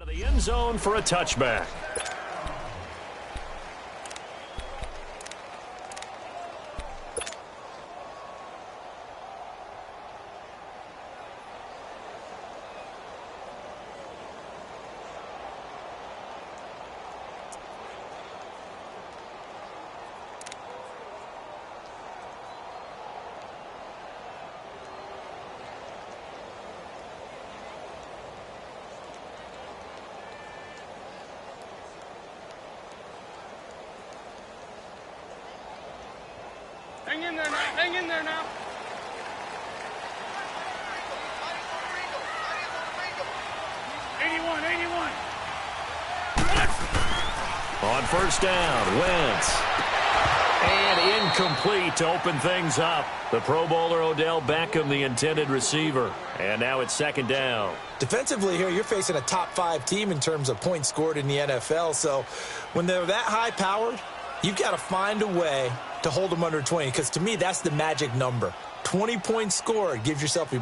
Out of the end zone for a touchback. Hang in there now. Hang in there now. On first down, Wentz. And incomplete to open things up. The Pro Bowler Odell Beckham, the intended receiver. And now it's second down. Defensively here, you're facing a top-5 team in terms of points scored in the NFL. So when they're that high-powered, you've got to find a way to hold them under 20, because to me, that's the magic number. 20 points scored, you give yourself your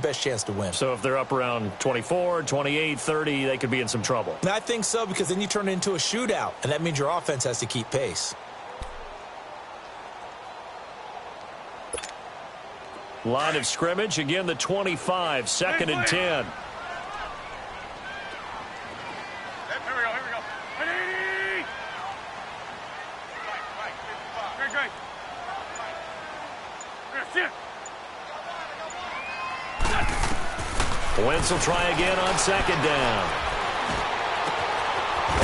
best chance to win. So if they're up around 24, 28, 30, they could be in some trouble. And I think so, because then you turn it into a shootout, and that means your offense has to keep pace. Line of scrimmage, again the 25, second and 10. Wentz will try again on second down.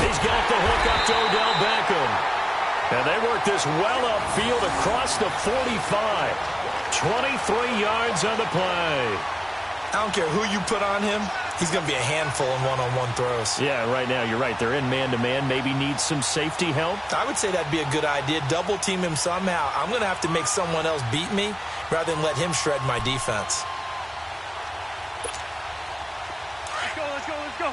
He's got the hook up to Odell Beckham. And they work this well upfield across the 45. 23 yards on the play. I don't care who you put on him. He's going to be a handful in one-on-one throws. Yeah, right now, you're right. They're in man-to-man. Maybe needs some safety help. I would say that'd be a good idea. Double team him somehow. I'm going to have to make someone else beat me rather than let him shred my defense. Let's go.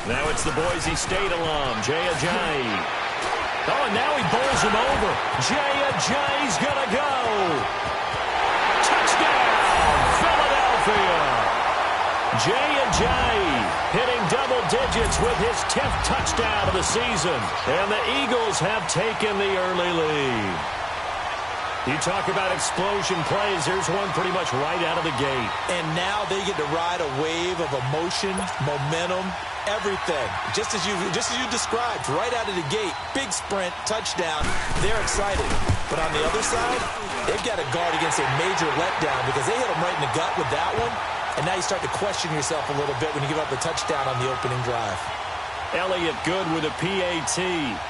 Now it's the Boise State alum, Jay Ajayi. Oh, and now he bowls him over. Jay Ajayi's going to go. Touchdown, Philadelphia. Jay Ajayi hitting double digits with his 10th touchdown of the season. And the Eagles have taken the early lead. You talk about explosion plays. Here's one pretty much right out of the gate. And now they get to ride a wave of emotion, momentum, everything. Just as you described, right out of the gate. Big sprint, touchdown. They're excited. But on the other side, they've got to guard against a major letdown because they hit them right in the gut with that one. And now you start to question yourself a little bit when you give up a touchdown on the opening drive. Elliott good with a PAT.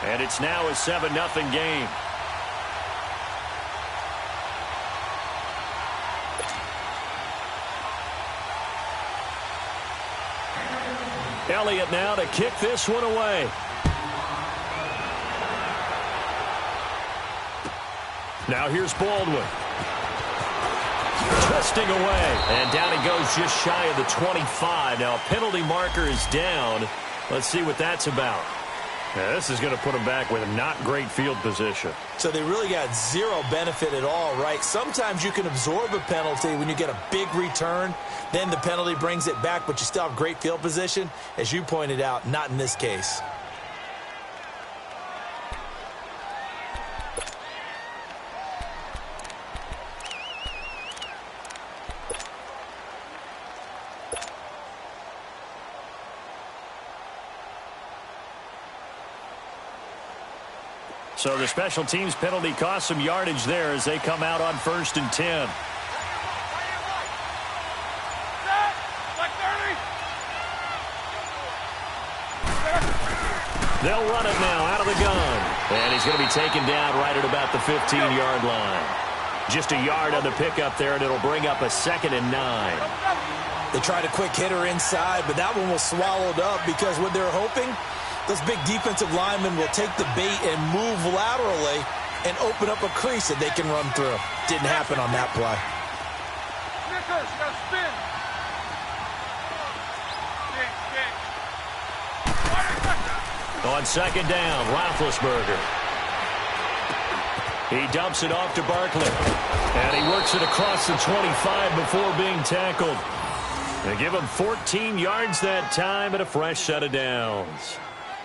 And it's now a 7-0 game. Elliott now to kick this one away. Now here's Baldwin. Twisting away. And down he goes just shy of the 25. Now a penalty marker is down. Let's see what that's about. Now, this is going to put him back with not great field position. So they really got zero benefit at all, right? Sometimes you can absorb a penalty when you get a big return. Then the penalty brings it back, but you still have great field position. As you pointed out, not in this case. So the special teams penalty cost some yardage there as they come out on 1st and 10. They'll run it now out of the gun. And he's going to be taken down right at about the 15-yard line. Just a yard on the pickup there, and it'll bring up a 2nd and 9. They tried a quick hitter inside, but that one was swallowed up because what they're hoping, those big defensive linemen will take the bait and move laterally and open up a crease that they can run through. Didn't happen on that play. On 2nd down, Roethlisberger. He dumps it off to Barkley. And he works it across the 25 before being tackled. They give him 14 yards that time and a fresh set of downs.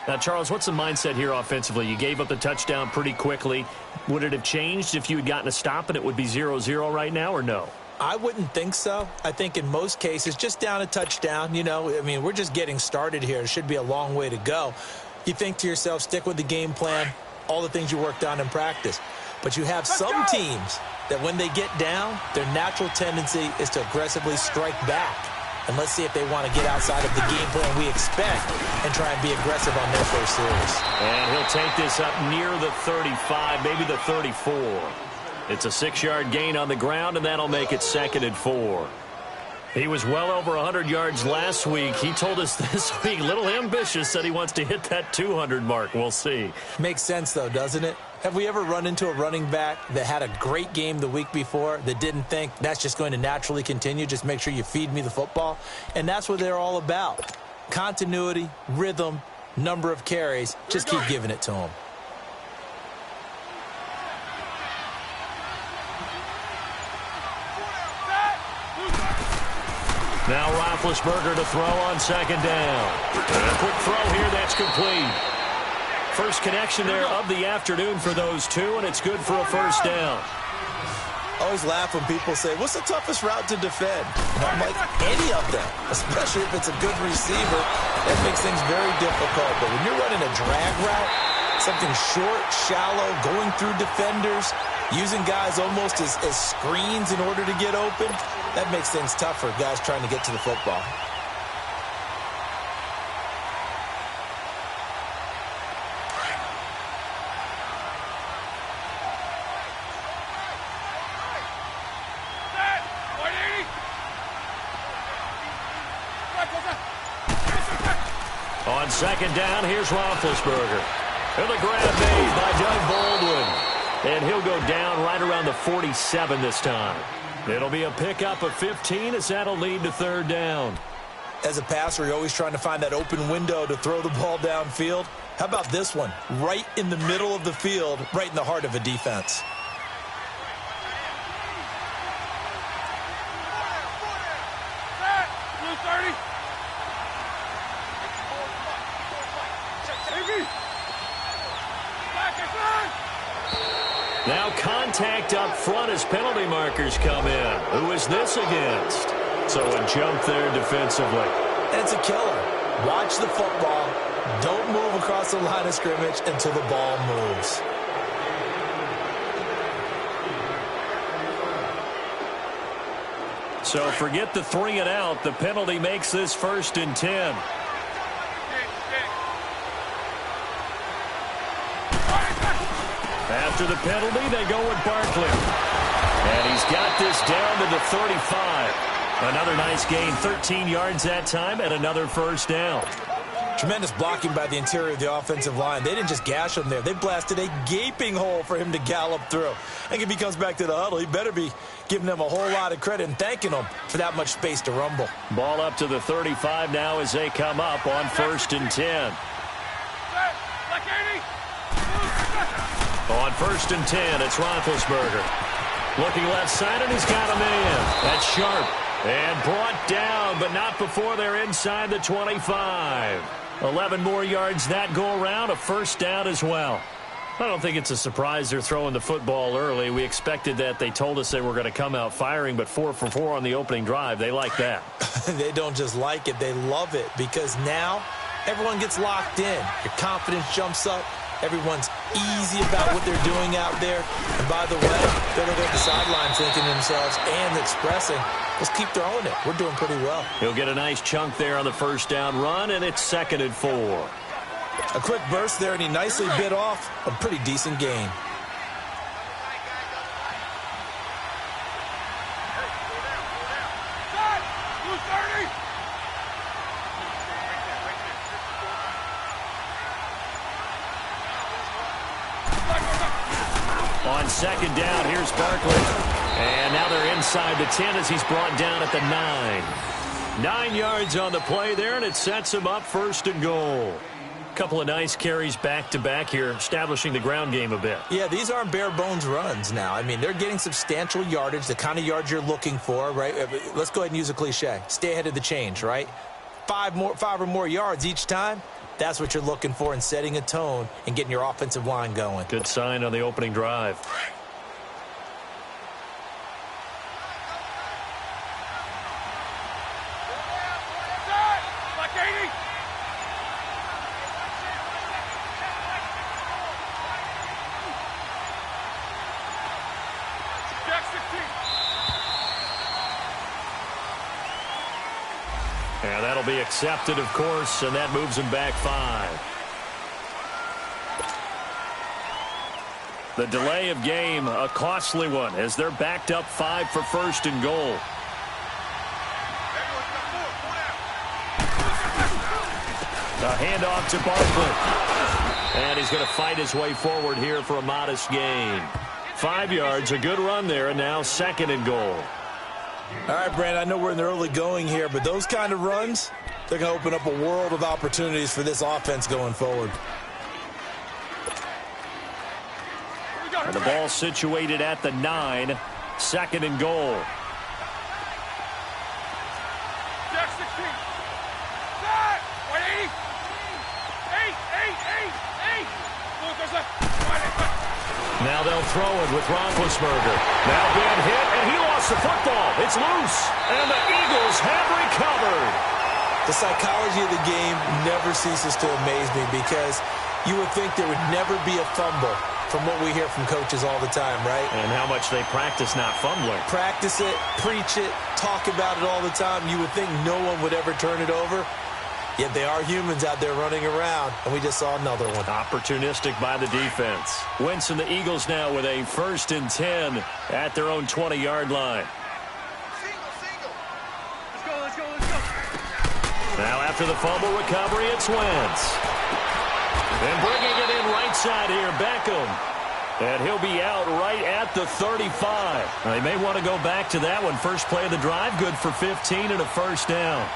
Now, Charles, what's the mindset here offensively? You gave up the touchdown pretty quickly. Would it have changed if you had gotten a stop and it would be 0-0 right now, or no? I wouldn't think so. I think in most cases, just down a touchdown, you know, I mean, we're just getting started here. It should be a long way to go. You think to yourself, stick with the game plan, all the things you worked on in practice. But you have some teams that when they get down, their natural tendency is to aggressively strike back. And let's see if they want to get outside of the game plan we expect and try and be aggressive on their first series. And he'll take this up near the 35, maybe the 34. It's a 6-yard gain on the ground, and that'll make it 2nd and 4. He was well over 100 yards last week. He told us this week, a little ambitious, said he wants to hit that 200 mark. We'll see. Makes sense, though, doesn't it? Have we ever run into a running back that had a great game the week before that didn't think that's just going to naturally continue? Just make sure you feed me the football. And that's what they're all about. Continuity, rhythm, number of carries. Just keep giving it to them. Now Roethlisberger to throw on 2nd down. And a quick throw here, that's complete. First connection there of the afternoon for those two, and it's good for a first down. Always laugh when people say, what's the toughest route to defend? And I'm like, any of them, especially if it's a good receiver. That makes things very difficult. But when you're running a drag route, something short, shallow, going through defenders, using guys almost as screens in order to get open, that makes things tough for guys trying to get to the football. On 2nd down, here's Roethlisberger. And the grab made by Doug Baldwin. And he'll go down right around the 47 this time. It'll be a pickup of 15 as that'll lead to 3rd down. As a passer, you're always trying to find that open window to throw the ball downfield. How about this one? Right in the middle of the field, right in the heart of a defense. Now contact up front as penalty markers come in. Who is this against? So a jump there defensively. And it's a killer. Watch the football. Don't move across the line of scrimmage until the ball moves. So forget the 3 and out. The penalty makes this 1st and 10. After the penalty, they go with Barkley. And he's got this down to the 35. Another nice gain, 13 yards that time, and another first down. Tremendous blocking by the interior of the offensive line. They didn't just gash him there. They blasted a gaping hole for him to gallop through. I think if he comes back to the huddle, he better be giving them a whole lot of credit and thanking them for that much space to rumble. Ball up to the 35 now as they come up on 1st and 10. On 1st and 10, it's Roethlisberger. Looking left side, and he's got him in. That's sharp. And brought down, but not before they're inside the 25. 11 more yards that go around, a first down as well. I don't think it's a surprise they're throwing the football early. We expected that. They told us they were going to come out firing, but 4 for 4 on the opening drive. They like that. They don't just like it, they love it, because now everyone gets locked in. Your confidence jumps up. Everyone's easy about what they're doing out there. And by the way, they're looking at the sideline thinking to themselves and expressing, let's keep throwing it. We're doing pretty well. He'll get a nice chunk there on the first down run, and it's 2nd and 4. A quick burst there, and he nicely bit off a pretty decent gain. On 2nd down, here's Barkley. And now they're inside the 10 as he's brought down at the 9. 9 yards on the play there, and it sets him up 1st and goal. couple of nice carries back-to-back here, establishing the ground game a bit. Yeah, these aren't bare-bones runs now. I mean, they're getting substantial yardage, the kind of yards you're looking for, right? Let's go ahead and use a cliche. Stay ahead of the change, right? Five or more yards each time. That's what you're looking for in setting a tone and getting your offensive line going. Good sign on the opening drive. And that'll be accepted, of course, and that moves him back 5. The delay of game, a costly one, as they're backed up 5 for first and goal. A handoff to Barkley. And he's going to fight his way forward here for a modest gain. 5 yards, a good run there, and now second and goal. All right, Brandon, I know we're in the early going here, but those kind of runs, they're going to open up a world of opportunities for this offense going forward. And the ball situated at the 9, second and goal. Now they'll throw it with Roethlisberger. Now being hit, and he lost the football. It's loose, and the Eagles have recovered. The psychology of the game never ceases to amaze me because you would think there would never be a fumble from what we hear from coaches all the time, right? And how much they practice not fumbling. Practice it, preach it, talk about it all the time. You would think no one would ever turn it over. Yet they are humans out there running around, and we just saw another one. Opportunistic by the defense. Wentz and the Eagles now with a 1st and 10 at their own 20-yard line. Let's go. Now after the fumble recovery, it's Wentz. And bringing it in right side here, Beckham. And he'll be out right at the 35. Now, they may want to go back to that one. First play of the drive, good for 15 and a first down.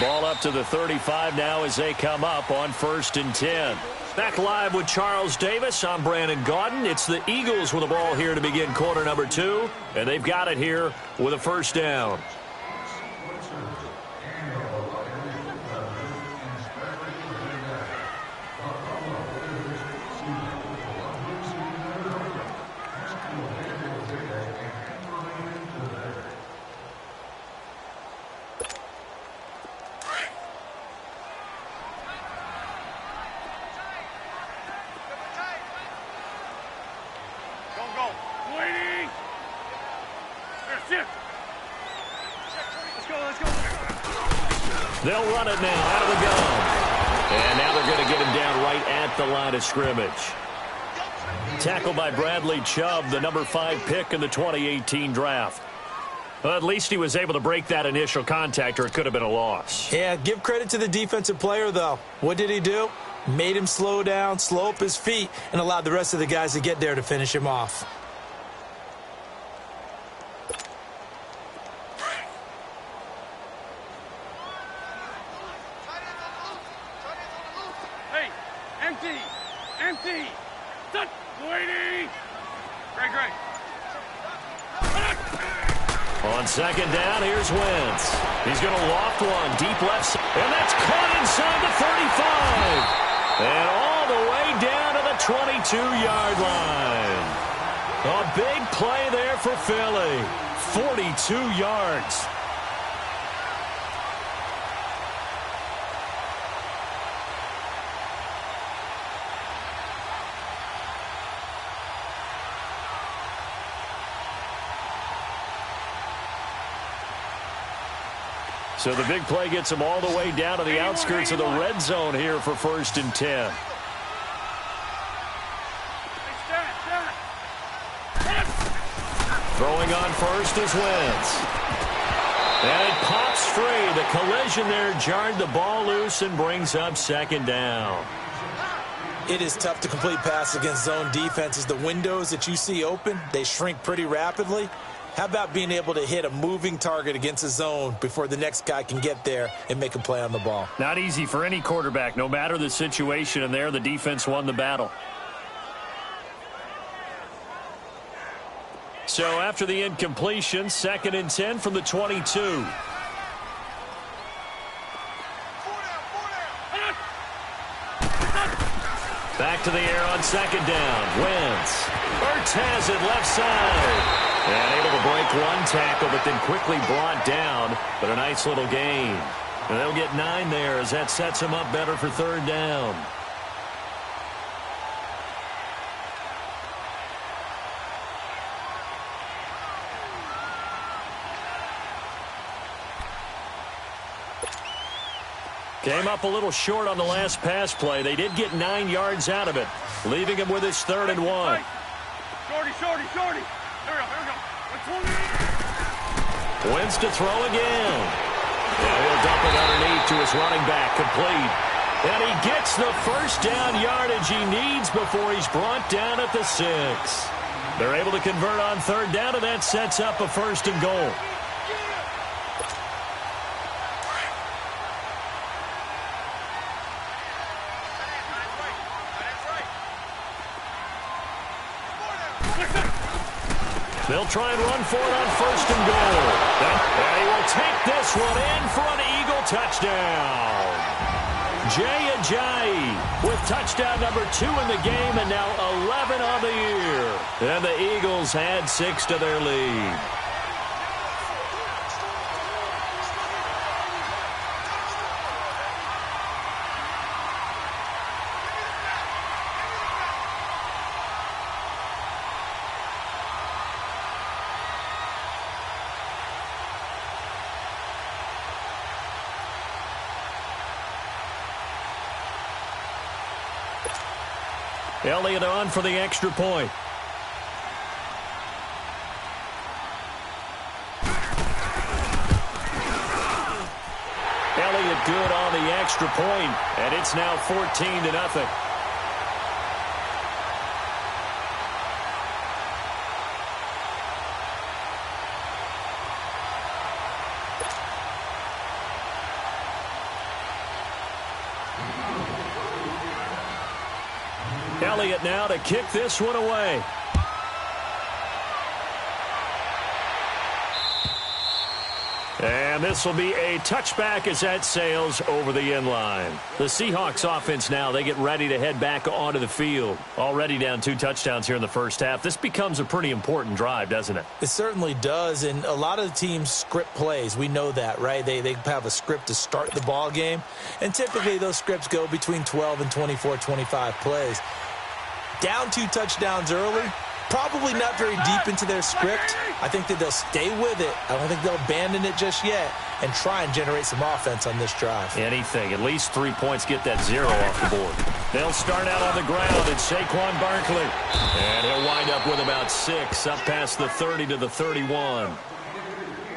Ball up to the 35 now as they come up on 1st and 10. Back live with Charles Davis. I'm Brandon Gaudin. It's the Eagles with the ball here to begin quarter number 2. And they've got it here with a first down. They'll run it now out of the gun. And now they're going to get him down right at the line of scrimmage. Tackled by Bradley Chubb, the number 5 pick in the 2018 draft. Well, at least he was able to break that initial contact, or it could have been a loss. Yeah, give credit to the defensive player, though. What did he do? Made him slow down, slow up his feet, and allowed the rest of the guys to get there to finish him off. Empty. Waiting. Great. On second down, here's Wentz. He's going to loft one deep left side. And that's caught inside the 35. And all the way down to the 22-yard line. A big play there for Philly. 42 yards. So the big play gets him all the way down to the outskirts of the red zone here for 1st and 10. Throwing on first is Wentz. And it pops free. The collision there jarred the ball loose and brings up second down. It is tough to complete passes against zone defenses. The windows that you see open, they shrink pretty rapidly. How about being able to hit a moving target against a zone before the next guy can get there and make a play on the ball? Not easy for any quarterback, no matter the situation, and there the defense won the battle. So after the incompletion, 2nd and 10 from the 22. Back to the air on 2nd down. Wentz. Ertz has it left side. And able to break one tackle, but then quickly brought down. But a nice little gain. And they'll get 9 there as that sets them up better for 3rd down. Came up a little short on the last pass play. They did get 9 yards out of it, leaving him with his 3rd and 1. Shorty. Here we go. Wentz to throw again. And he'll dump it underneath to his running back, complete. And he gets the 1st down yardage he needs before he's brought down at the 6. They're able to convert on 3rd down, and that sets up a 1st and goal. They'll try and run for it on 1st and goal. And he will take this one in for an Eagle touchdown. Jay Ajayi with touchdown number 2 in the game, and now 11 on the year. And the Eagles add 6 to their lead. Elliott on for the extra point. Elliott good on the extra point, and it's now 14-0. Elliott now to kick this one away. And this will be a touchback as that sails over the end line. The Seahawks offense now, they get ready to head back onto the field. Already down 2 touchdowns here in the first half. This becomes a pretty important drive, doesn't it? It certainly does, and a lot of the teams script plays. We know that, right? They have a script to start the ball game, and typically those scripts go between 12 and 24, 25 plays. Down 2 touchdowns early, probably not very deep into their script. I think that they'll stay with it. I don't think they'll abandon it just yet and try and generate some offense on this drive. Anything. At least 3 points, get that 0 off the board. They'll start out on the ground. It's Saquon Barkley. And he'll wind up with about 6 up past the 30 to the 31.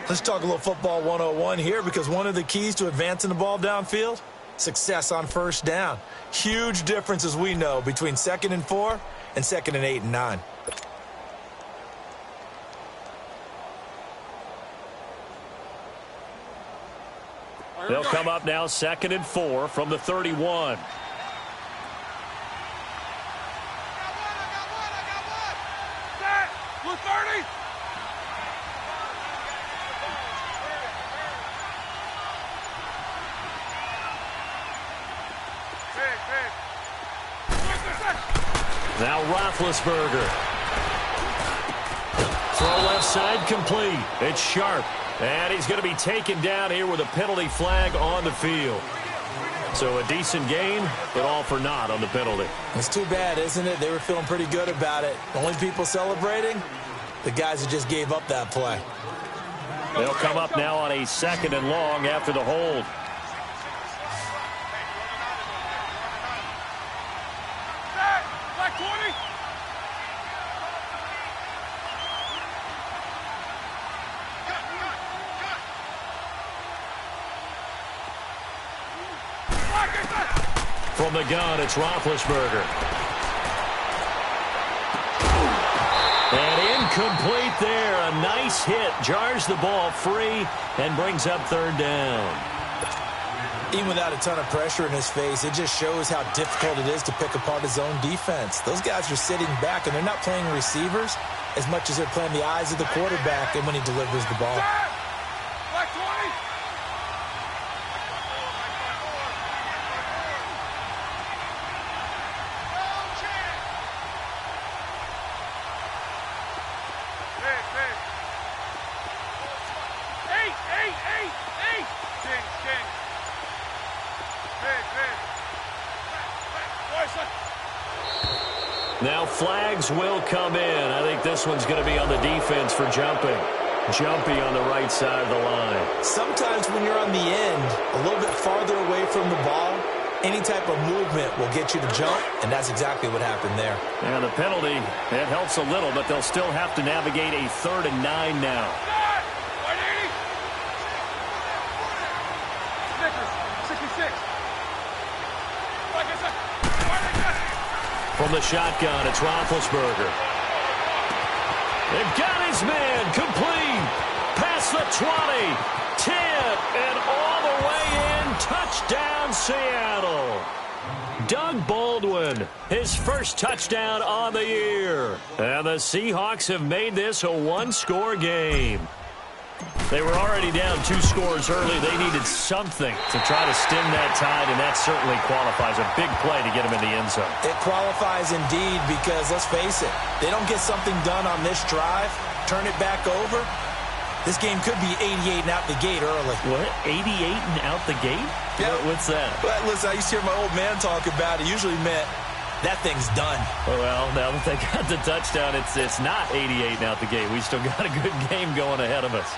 Let's talk a little football 101 here, because one of the keys to advancing the ball downfield, success on 1st down. Huge difference, as we know, between 2nd and 4 and 2nd and 8 and 9. They'll come up now 2nd and 4 from the 31. Blue 30. Now Roethlisberger. Throw left side complete. It's Sharp. And he's going to be taken down here with a penalty flag on the field. So a decent gain, but all for naught on the penalty. It's too bad, isn't it? They were feeling pretty good about it. Only people celebrating, the guys who just gave up that play. They'll come up now on a 2nd and long after the hold. Black 20. From the gun, it's Roethlisberger. Incomplete there. A nice hit. Jars the ball free and brings up third down. Even without a ton of pressure in his face, it just shows how difficult it is to pick apart his own defense. Those guys are sitting back, and they're not playing receivers as much as they're playing the eyes of the quarterback and when he delivers the ball. Black 20. Now flags will come in. I think this one's going to be on the defense for jumping. Jumpy on the right side of the line. Sometimes when you're on the end, a little bit farther away from the ball, any type of movement will get you to jump, and that's exactly what happened there. And the penalty, it helps a little, but they'll still have to navigate a 3rd and 9 now. From the shotgun, it's Roethlisberger. They've got his man complete. Past the 20. Tip, and all the way in. Touchdown, Seattle. Doug Baldwin, his first touchdown on the year. And the Seahawks have made this a one-score game. They were already down 2 scores early. They needed something to try to stem that tide, and that certainly qualifies. A big play to get them in the end zone. It qualifies indeed because, let's face it, they don't get something done on this drive, turn it back over, this game could be 88 and out the gate early. What? 88 and out the gate? Yeah. What's that? Well, listen, I used to hear my old man talk about it. Usually meant that thing's done. Well, now that they got the touchdown, it's not 88 and out the gate. We still got a good game going ahead of us.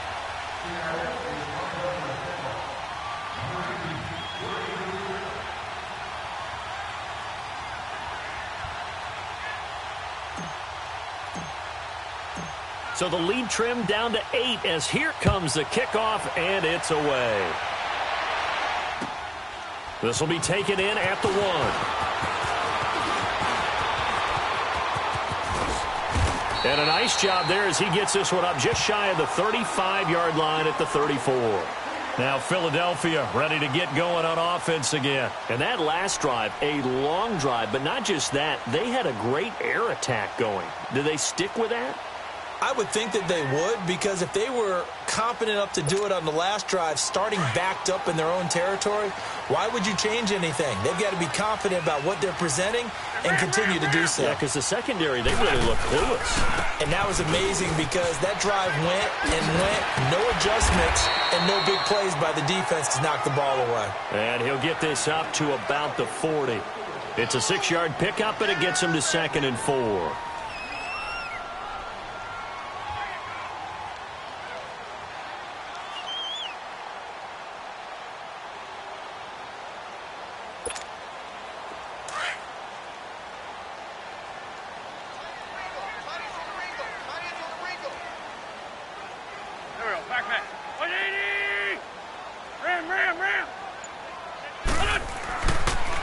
So the lead trimmed down to 8 as here comes the kickoff, and it's away. This will be taken in at the 1. And a nice job there as he gets this one up just shy of the 35-yard line at the 34. Now Philadelphia ready to get going on offense again. And that last drive, a long drive, but not just that. They had a great air attack going. Do they stick with that? I would think that they would, because if they were competent enough to do it on the last drive, starting backed up in their own territory, why would you change anything? They've got to be confident about what they're presenting and continue to do so. Yeah, because the secondary, they really look clueless. And that was amazing because that drive went and went, no adjustments, and no big plays by the defense to knock the ball away. And he'll get this up to about the 40. It's a 6-yard pickup, and it gets him to 2nd and 4.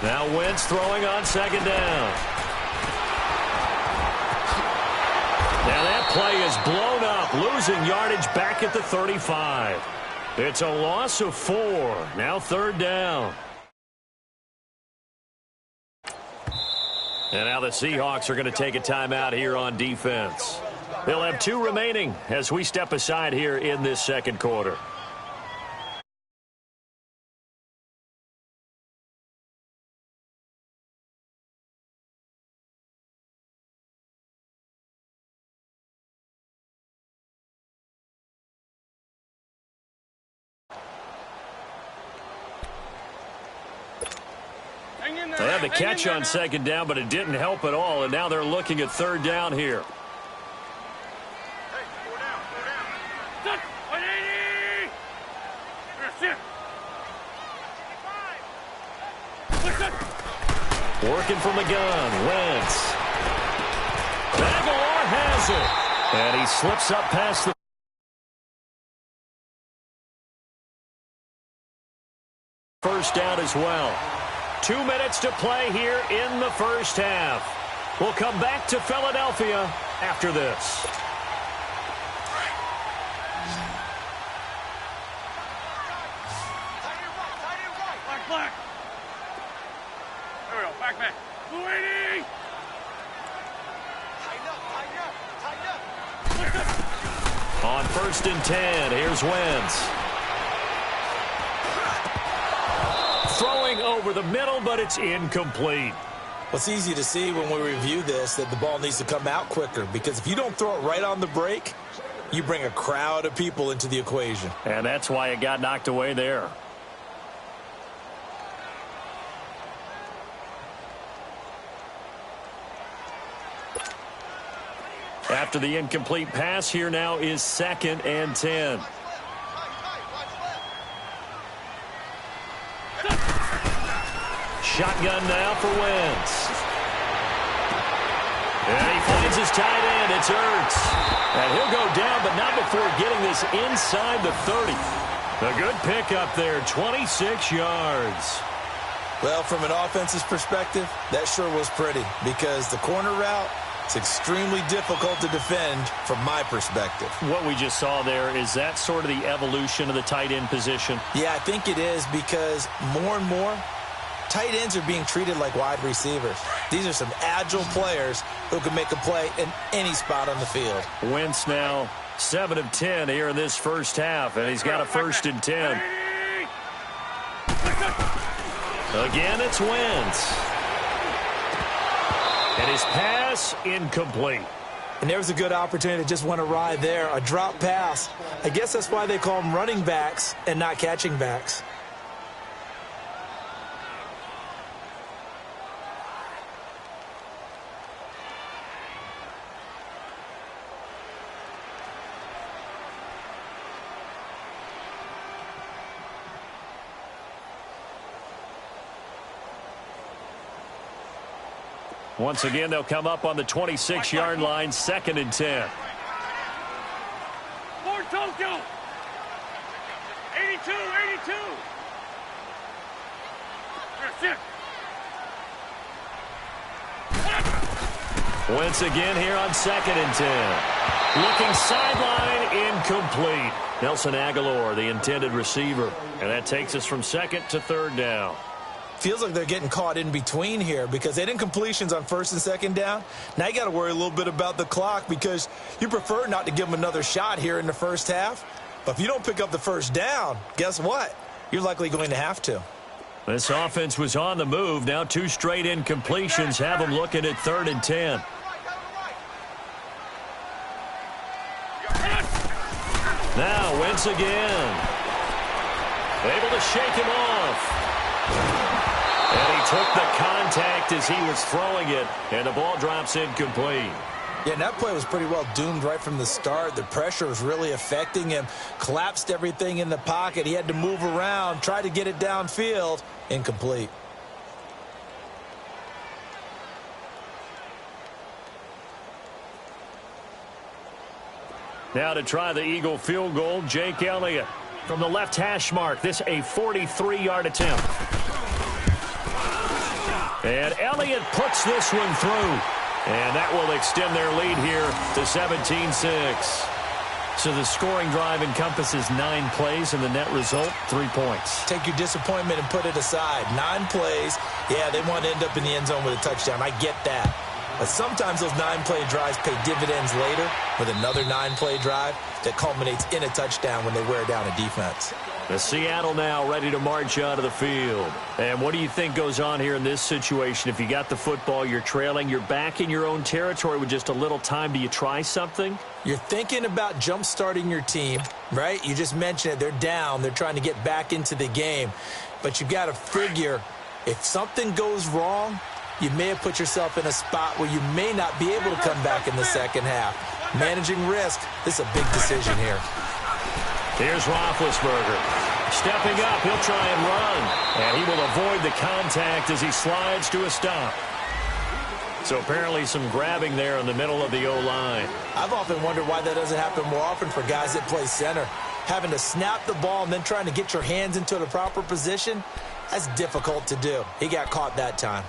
Now Wentz throwing on 2nd down. Now that play is blown up, losing yardage back at the 35. It's a loss of 4. Now 3rd down. And now the Seahawks are going to take a timeout here on defense. They'll have 2 remaining as we step aside here in this 2nd quarter. They had the catch on 2nd down, but it didn't help at all, and now they're looking at 3rd down here. Working from the gun, Wentz. Aguilar has it, and he slips up past the first down as well. 2 minutes to play here in the first half. We'll come back to Philadelphia after this. back. 280. On 1st and 10, here's Wentz. Throwing over the middle, but it's incomplete. Well, it's easy to see when we review this that the ball needs to come out quicker, because if you don't throw it right on the break, you bring a crowd of people into the equation. And that's why it got knocked away there. After the incomplete pass, here now is 2nd and 10. Shotgun now for Wentz. And he finds his tight end. It's Ertz. And he'll go down, but not before getting this inside the 30. A good pickup there, 26 yards. Well, from an offense's perspective, that sure was pretty, because the corner route, it's extremely difficult to defend from my perspective. What we just saw there, is that sort of the evolution of the tight end position? Yeah, I think it is, because more and more, tight ends are being treated like wide receivers. These are some agile players who can make a play in any spot on the field. Wentz now 7 of 10 here in this first half, and he's got a 1st and 10. Again, it's Wentz. And his pass incomplete. And there was a good opportunity that just went awry there, a drop pass. I guess that's why they call them running backs and not catching backs. Once again, they'll come up on the 26-yard line, 2nd and 10. Fort Tokyo. 82, 82. That's it. Wentz again here on 2nd and 10. Looking sideline, incomplete. Nelson Aguilar, the intended receiver. And that takes us from 2nd to 3rd down. Feels like they're getting caught in between here, because they had incompletions on 1st and 2nd down. Now you got to worry a little bit about the clock, because you prefer not to give them another shot here in the first half. But if you don't pick up the 1st down, guess what? You're likely going to have to. This offense was on the move. Now 2 straight incompletions have them looking at 3rd and 10. Now Wentz again. Able to shake him off. And he took the contact as he was throwing it, and the ball drops incomplete. Yeah, and that play was pretty well doomed right from the start. The pressure was really affecting him. Collapsed everything in the pocket. He had to move around, try to get it downfield. Incomplete. Now to try the Eagle field goal, Jake Elliott. From the left hash mark, this a 43-yard attempt. And Elliott puts this one through. And that will extend their lead here to 17-6. So the scoring drive encompasses 9 plays, and the net result, 3 points. Take your disappointment and put it aside. 9 plays. Yeah, they want to end up in the end zone with a touchdown. I get that. But sometimes those 9-play drives pay dividends later with another 9-play drive that culminates in a touchdown when they wear down a defense. The Seattle now ready to march out of the field. And what do you think goes on here in this situation? If you got the football, you're trailing, you're back in your own territory with just a little time. Do you try something? You're thinking about jump-starting your team, right? You just mentioned it. They're down. They're trying to get back into the game. But you've got to figure, if something goes wrong, you may have put yourself in a spot where you may not be able to come back in the second half. Managing risk, this is a big decision here. Here's Roethlisberger. Stepping up, he'll try and run. And he will avoid the contact as he slides to a stop. So apparently some grabbing there in the middle of the O-line. I've often wondered why that doesn't happen more often for guys that play center. Having to snap the ball and then trying to get your hands into the proper position, that's difficult to do. He got caught that time.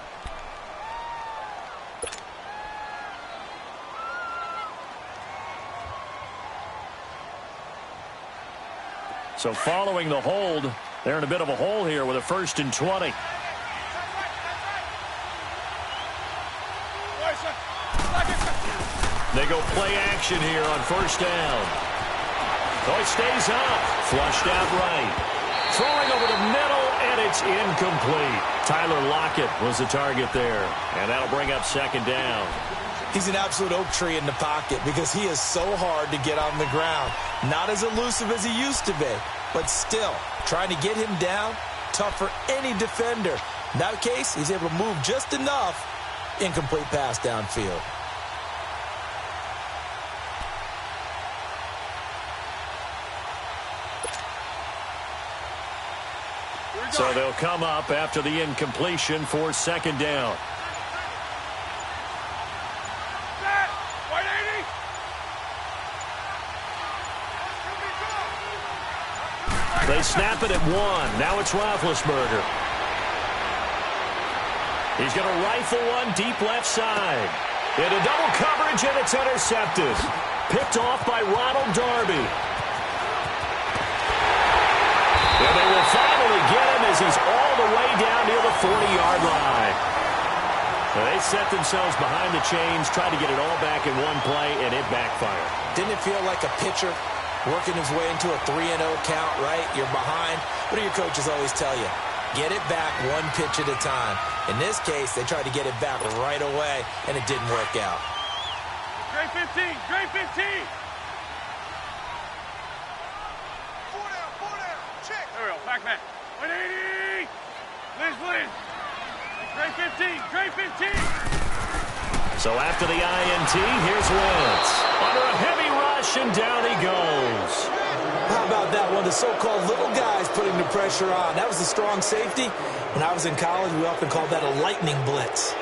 So following the hold, they're in a bit of a hole here with a 1st and 20. They go play action here on first down. Oh, he stays up. Flushed out right. Throwing over the middle, and it's incomplete. Tyler Lockett was the target there, and that'll bring up second down. He's an absolute oak tree in the pocket because he is so hard to get on the ground. Not as elusive as he used to be, but still, trying to get him down, tough for any defender. In that case, he's able to move just enough. Incomplete pass downfield. So they'll come up after the incompletion for second down. They snap it at 1. Now it's Roethlisberger. He's going to rifle one deep left side. Into double coverage, and it's intercepted. Picked off by Ronald Darby. And they will finally get him as he's all the way down near the 40-yard line. They set themselves behind the chains, tried to get it all back in one play, and it backfired. Didn't it feel like a pitcher working his way into a 3-0 count, right? You're behind. What do your coaches always tell you? Get it back one pitch at a time. In this case, they tried to get it back right away, and it didn't work out. Great 15! Great 15! Check. There we go. Back. 180! Liz. Great 15! Great 15! So after the INT, here's Wentz. Under a heavy rush, and down he goes. How about that one? The so-called little guys putting the pressure on. That was a strong safety. When I was in college, we often called that a lightning blitz.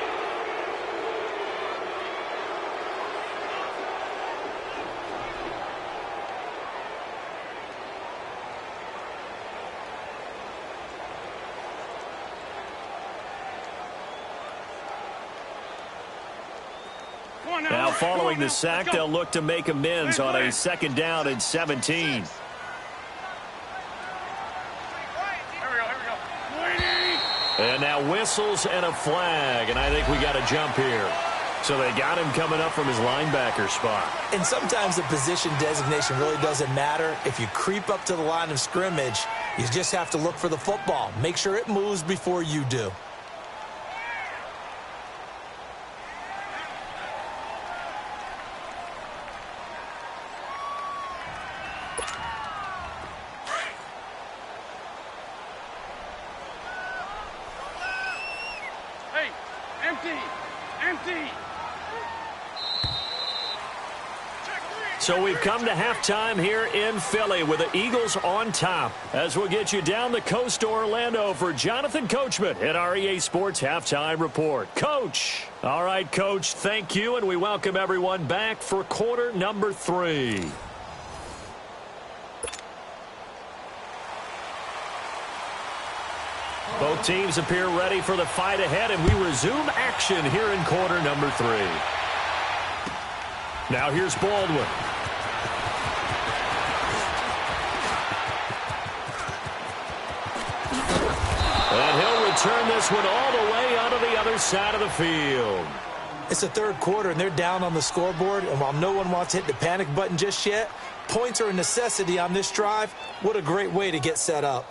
Now, following the sack, they'll look to make amends on a second down and 17. And now whistles and a flag, and I think we got a jump here. So they got him coming up from his linebacker spot. And sometimes the position designation really doesn't matter. If you creep up to the line of scrimmage, you just have to look for the football. Make sure it moves before you do. Empty! So we've come to halftime here in Philly with the Eagles on top. As we'll get you down the coast to Orlando for Jonathan Coachman at our EA Sports Halftime Report. Coach! All right, Coach, thank you, and we welcome everyone back for quarter number 3. Both teams appear ready for the fight ahead, and we resume action here in quarter number 3. Now here's Baldwin. And he'll return this one all the way onto the other side of the field. It's the third quarter, and they're down on the scoreboard. And while no one wants to hit the panic button just yet, points are a necessity on this drive. What a great way to get set up.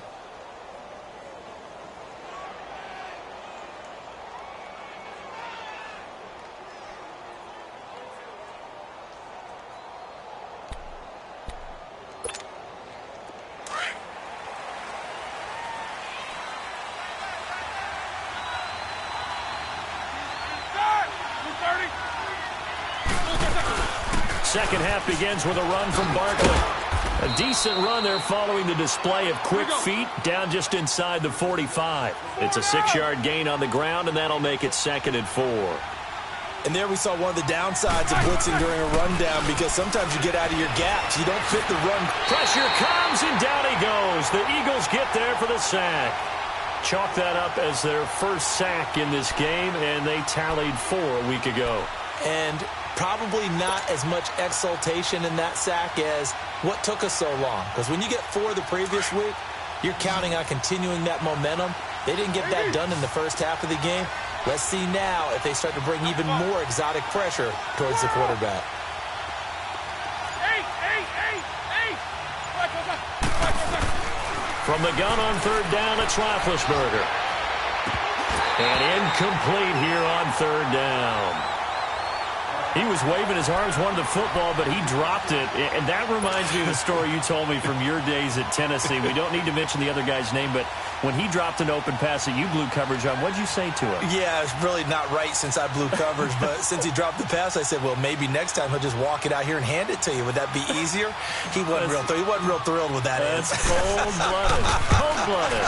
Second half begins with a run from Barkley. A decent run there following the display of quick feet down just inside the 45. It's a 6-yard gain on the ground, and that'll make it 2nd and 4. And there we saw one of the downsides of blitzing during a rundown, because sometimes you get out of your gaps. You don't fit the run. Pressure comes, and down he goes. The Eagles get there for the sack. Chalk that up as their first sack in this game, and they tallied 4 a week ago. And probably not as much exultation in that sack as what took us so long. Because when you get 4 the previous week, you're counting on continuing that momentum. They didn't get that done in the first half of the game. Let's see now if they start to bring even more exotic pressure towards the quarterback. From the gun on third down, it's Roethlisberger. And incomplete here on third down. He was waving his arms, wanted the football, but he dropped it. And that reminds me of the story you told me from your days at Tennessee. We don't need to mention the other guy's name, but when he dropped an open pass that you blew coverage on, what'd you say to him? Yeah, it's really not right since I blew coverage, but since he dropped the pass, I said, well, maybe next time he'll just walk it out here and hand it to you. Would that be easier? He wasn't real thrilled with that. That's cold-blooded. Cold-blooded.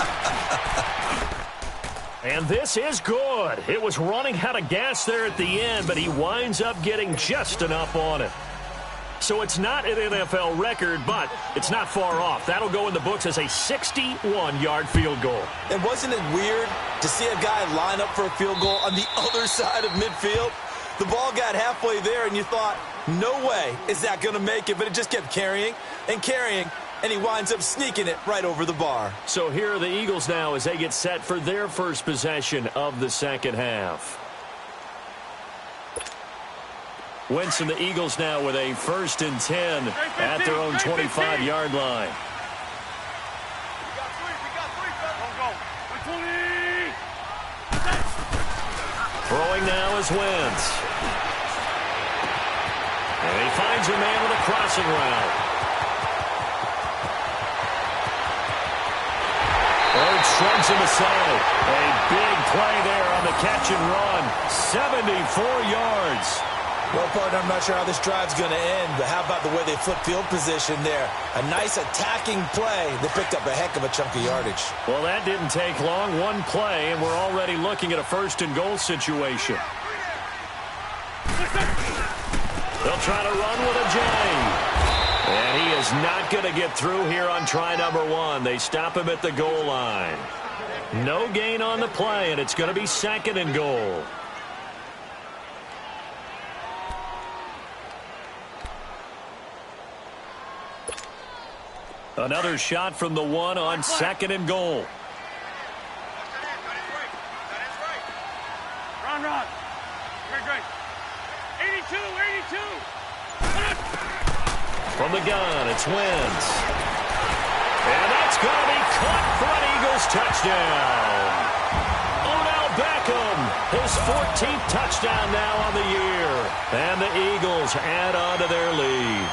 And this is good. It was running out of gas there at the end, but he winds up getting just enough on it. So it's not an NFL record, but it's not far off. That'll go in the books as a 61-yard field goal. And wasn't it weird to see a guy line up for a field goal on the other side of midfield? The ball got halfway there, and you thought, no way is that going to make it, but it just kept carrying and carrying. And he winds up sneaking it right over the bar. So here are the Eagles now as they get set for their first possession of the second half. Wentz and the Eagles now with a 1st and 10 at their own 25-yard line. Throwing now is Wentz. And he finds a man with a crossing route. Shrugs him aside. A big play there on the catch and run. 74 yards. Well, partner, I'm not sure how this drive's going to end, but how about the way they flip field position there? A nice attacking play. They picked up a heck of a chunk of yardage. Well, that didn't take long. One play, and we're already looking at a 1st and goal situation. They'll try to run with a J. And he is not going to get through here on try number 1. They stop him at the goal line. No gain on the play, and it's going to be 2nd and goal. Another shot from the 1 on 2nd and goal. Run. Great. 82. From the gun, it's Wentz. And that's going to be caught for an Eagles touchdown. Odell Beckham, his 14th touchdown now on the year. And the Eagles add on to their lead.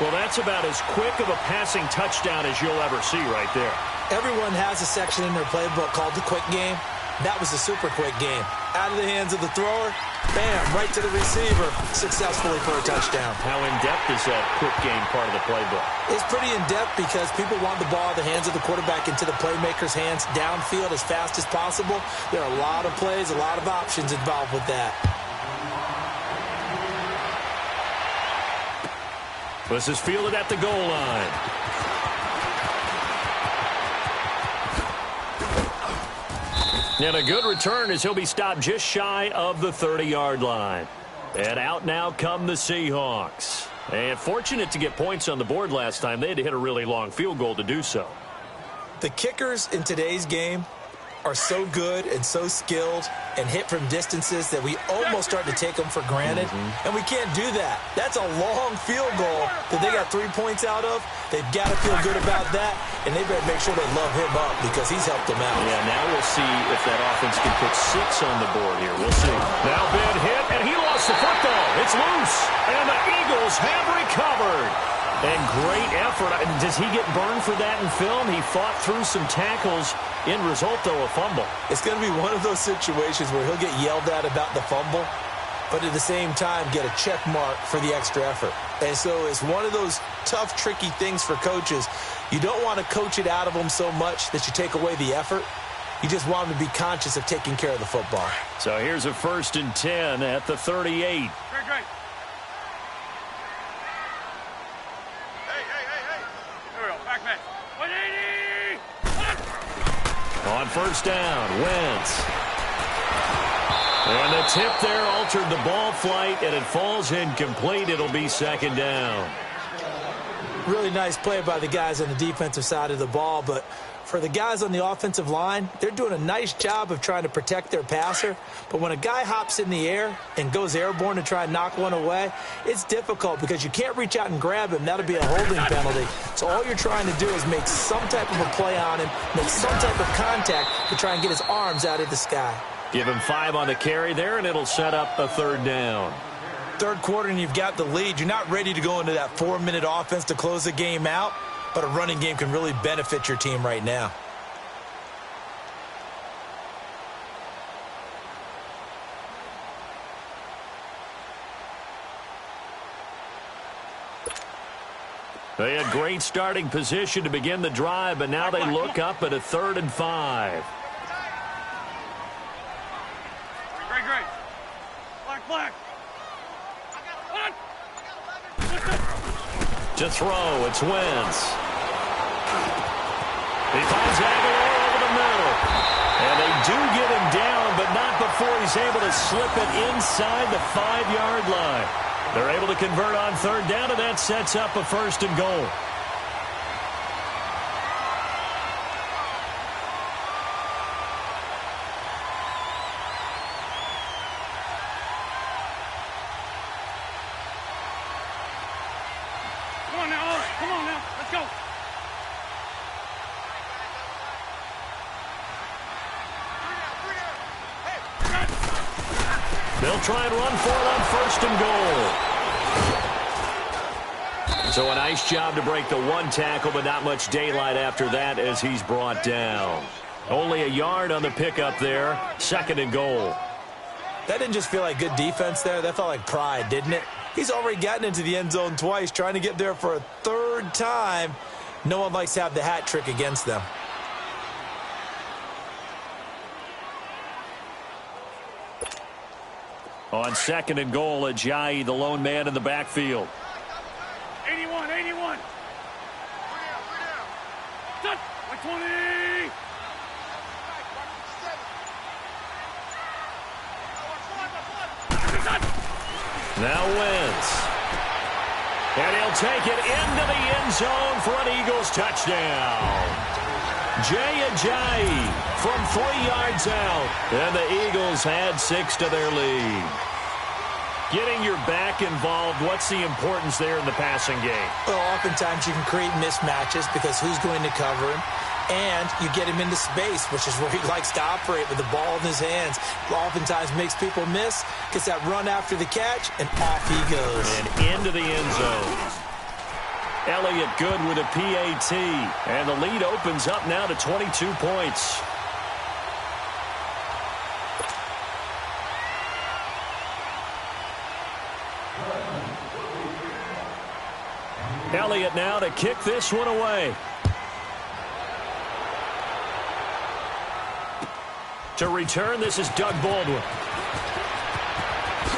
Well, that's about as quick of a passing touchdown as you'll ever see right there. Everyone has a section in their playbook called the quick game. That was a super quick game. Out of the hands of the thrower, bam, right to the receiver, successfully for a touchdown. How in-depth is that quick game part of the playbook? It's pretty in-depth because people want the ball in the hands of the quarterback into the playmaker's hands downfield as fast as possible. There are a lot of plays, a lot of options involved with that. This is fielded at the goal line. And a good return as he'll be stopped just shy of the 30-yard line. And out now come the Seahawks. And fortunate to get points on the board last time. They had to hit a really long field goal to do so. The kickers in today's game are so good and so skilled and hit from distances that we almost start to take them for granted. And we can't do that. That's a long field goal that they got 3 points out of. They've got to feel good about that, and they better make sure they love him up because he's helped them out. Yeah, now we'll see if that offense can put 6 on the board here. We'll see. Now big hit, and he lost the football. It's loose, and the Eagles have recovered. And great effort. Does he get burned for that in film? He fought through some tackles. End result, though, a fumble. It's going to be one of those situations where he'll get yelled at about the fumble, but at the same time get a check mark for the extra effort. And so it's one of those tough, tricky things for coaches. You don't want to coach it out of them so much that you take away the effort. You just want them to be conscious of taking care of the football. So here's a 1st and 10 at the 38. Great. Back. 180! On 1st down, Wentz. And the tip there altered the ball flight, and it falls incomplete. It'll be 2nd down. Really nice play by the guys on the defensive side of the ball, but for the guys on the offensive line, they're doing a nice job of trying to protect their passer. But when a guy hops in the air and goes airborne to try and knock one away, it's difficult because you can't reach out and grab him. That'll be a holding penalty. So all you're trying to do is make some type of a play on him, make some type of contact to try and get his arms out of the sky. Give him 5 on the carry there, and it'll set up a 3rd down. Third quarter and you've got the lead. You're not ready to go into that 4-minute offense to close the game out. But a running game can really benefit your team right now. They had great starting position to begin the drive, but now they look up at a 3rd and 5. Great. Black. To throw, it's Wentz. He finds Aguilar over the middle. And they do get him down, but not before he's able to slip it inside the 5-yard line. They're able to convert on 3rd down, and that sets up a 1st and goal. Come on now, let's go. They'll try and run for it on 1st and goal. So a nice job to break the 1 tackle, but not much daylight after that as he's brought down. Only a yard on the pickup there, 2nd and goal. That didn't just feel like good defense there. That felt like pride, didn't it? He's already gotten into the end zone twice, trying to get there for a 3rd time. No one likes to have the hat trick against them. On 2nd and goal, Ajayi, the lone man in the backfield. 81. Touch. 20. Now Wentz. And he'll take it into the end zone for an Eagles touchdown. Ajayi from 3 yards out. And the Eagles had 6 to their lead. Getting your back involved, what's the importance there in the passing game? Well, oftentimes you can create mismatches because who's going to cover him? And you get him into space, which is where he likes to operate with the ball in his hands. Oftentimes makes people miss, gets that run after the catch, and off he goes. And into the end zone. Elliott good with a PAT. And the lead opens up now to 22 points. Elliott now to kick this one away. To return, this is Doug Baldwin.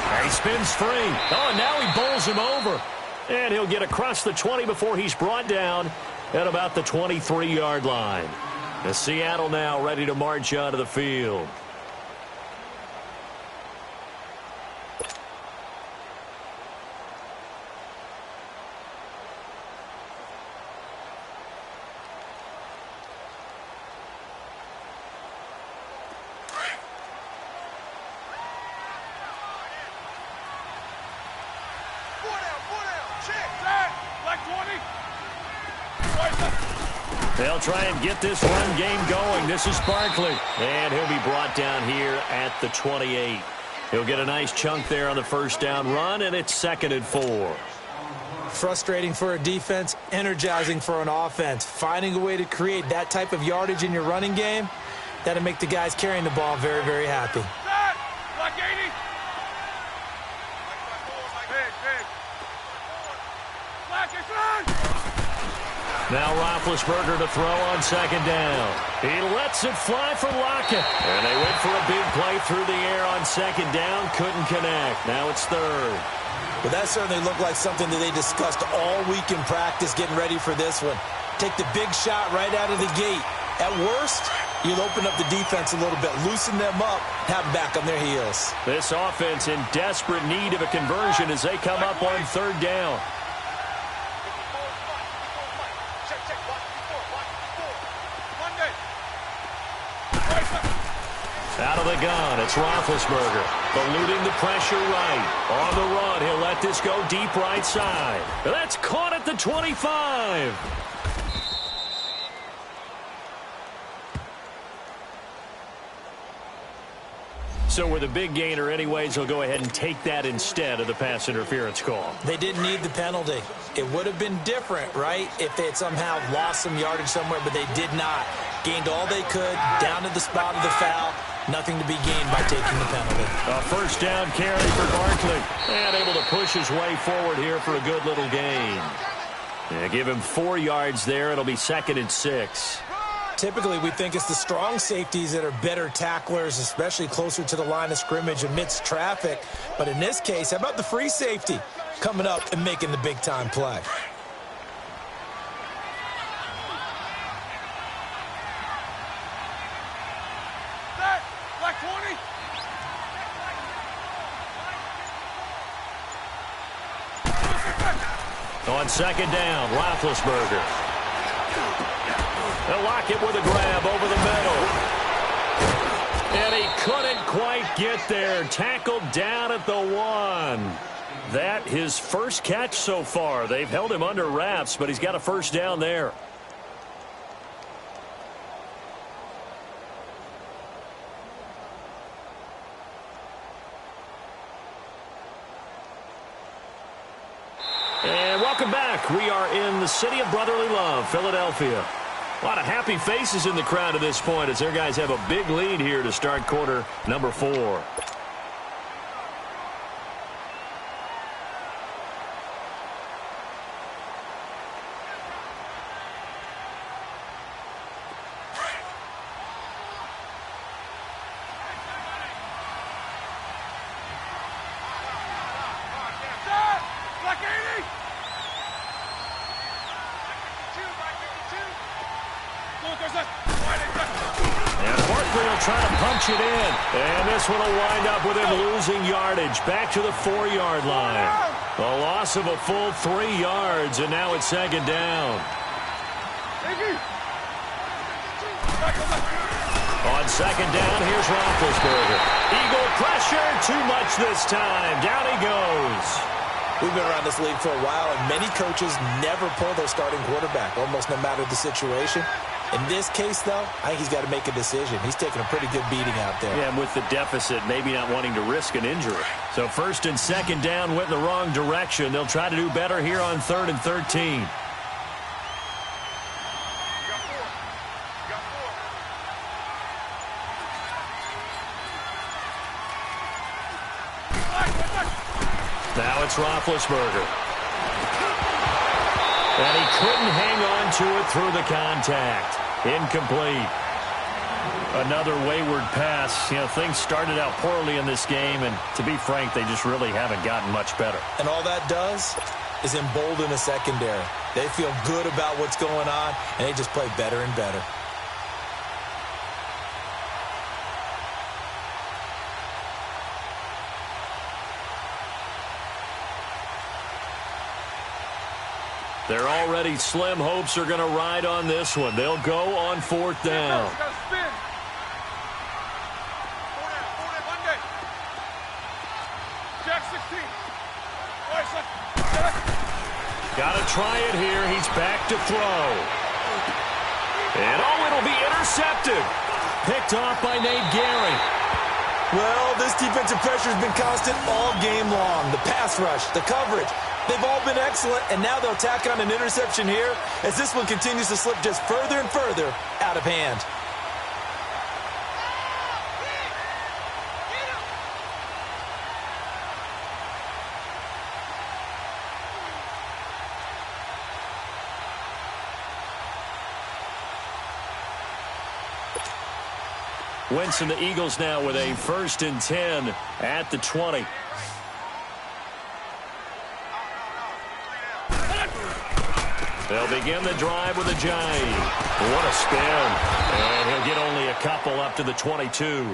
And he spins free. Oh, and now he bowls him over. And he'll get across the 20 before he's brought down at about the 23-yard line. The Seattle now ready to march onto the field. They'll try and get this run game going. This is Barkley. And he'll be brought down here at the 28. He'll get a nice chunk there on the 1st down run, and it's 2nd and 4. Frustrating for a defense, energizing for an offense. Finding a way to create that type of yardage in your running game, that'll make the guys carrying the ball very, very happy. Black 80. Big. Black is run. Now Roethlisberger to throw on 2nd down. He lets it fly from Lockett. And they went for a big play through the air on 2nd down. Couldn't connect. Now it's 3rd. Well, that certainly looked like something that they discussed all week in practice getting ready for this one. Take the big shot right out of the gate. At worst, you'll open up the defense a little bit, loosen them up, have them back on their heels. This offense in desperate need of a conversion as they come up on 3rd down. Out of the gun, it's Roethlisberger. Eluding the pressure right. On the run, he'll let this go deep right side. That's caught at the 25. So with a big gainer anyways, he'll go ahead and take that instead of the pass interference call. They didn't need the penalty. It would have been different, right, if they had somehow lost some yardage somewhere, but they did not. Gained all they could, down to the spot of the foul. Nothing to be gained by taking the penalty. A first down carry for Barkley. And able to push his way forward here for a good little gain. Yeah, give him 4 yards there. It'll be 2nd and 6. Typically, we think it's the strong safeties that are better tacklers, especially closer to the line of scrimmage amidst traffic. But in this case, how about the free safety coming up and making the big-time play? Black 20. On 2nd down, Roethlisberger. They'll lock it with a grab over the middle. And he couldn't quite get there. Tackled down at the 1. That his first catch so far. They've held him under wraps, but he's got a first down there. And welcome back. We are in the city of brotherly love, Philadelphia. A lot of happy faces in the crowd at this point as their guys have a big lead here to start quarter number 4. It in, and this one will wind up with him losing yardage back to the 4-yard line. A loss of a full 3 yards, and now it's 2nd down. On 2nd down, here's Roethlisberger. Eagle pressure, too much this time. Down he goes. We've been around this league for a while, and many coaches never pull their starting quarterback, almost no matter the situation. In this case, though, I think he's got to make a decision. He's taking a pretty good beating out there. Yeah, and with the deficit, maybe not wanting to risk an injury. So 1st and 2nd down went in the wrong direction. They'll try to do better here on 3rd and 13. Now it's Roethlisberger. And he couldn't hang on to it through the contact. Incomplete. Another wayward pass. You know, things started out poorly in this game, and to be frank, they just really haven't gotten much better. And all that does is embolden a secondary. They feel good about what's going on, and they just play better and better. They're already slim hopes are going to ride on this one. They'll go on 4th down. Got to try it here. He's back to throw. And it'll be intercepted. Picked off by Nate Gehring. Well, this defensive pressure has been constant all game long. The pass rush, the coverage. They've all been excellent, and now they'll tack on an interception here as this one continues to slip just further and further out of hand. Wentz and the Eagles now with a 1st and 10 at the 20. They'll begin the drive with a jive. What a spin. And he'll get only a couple up to the 22.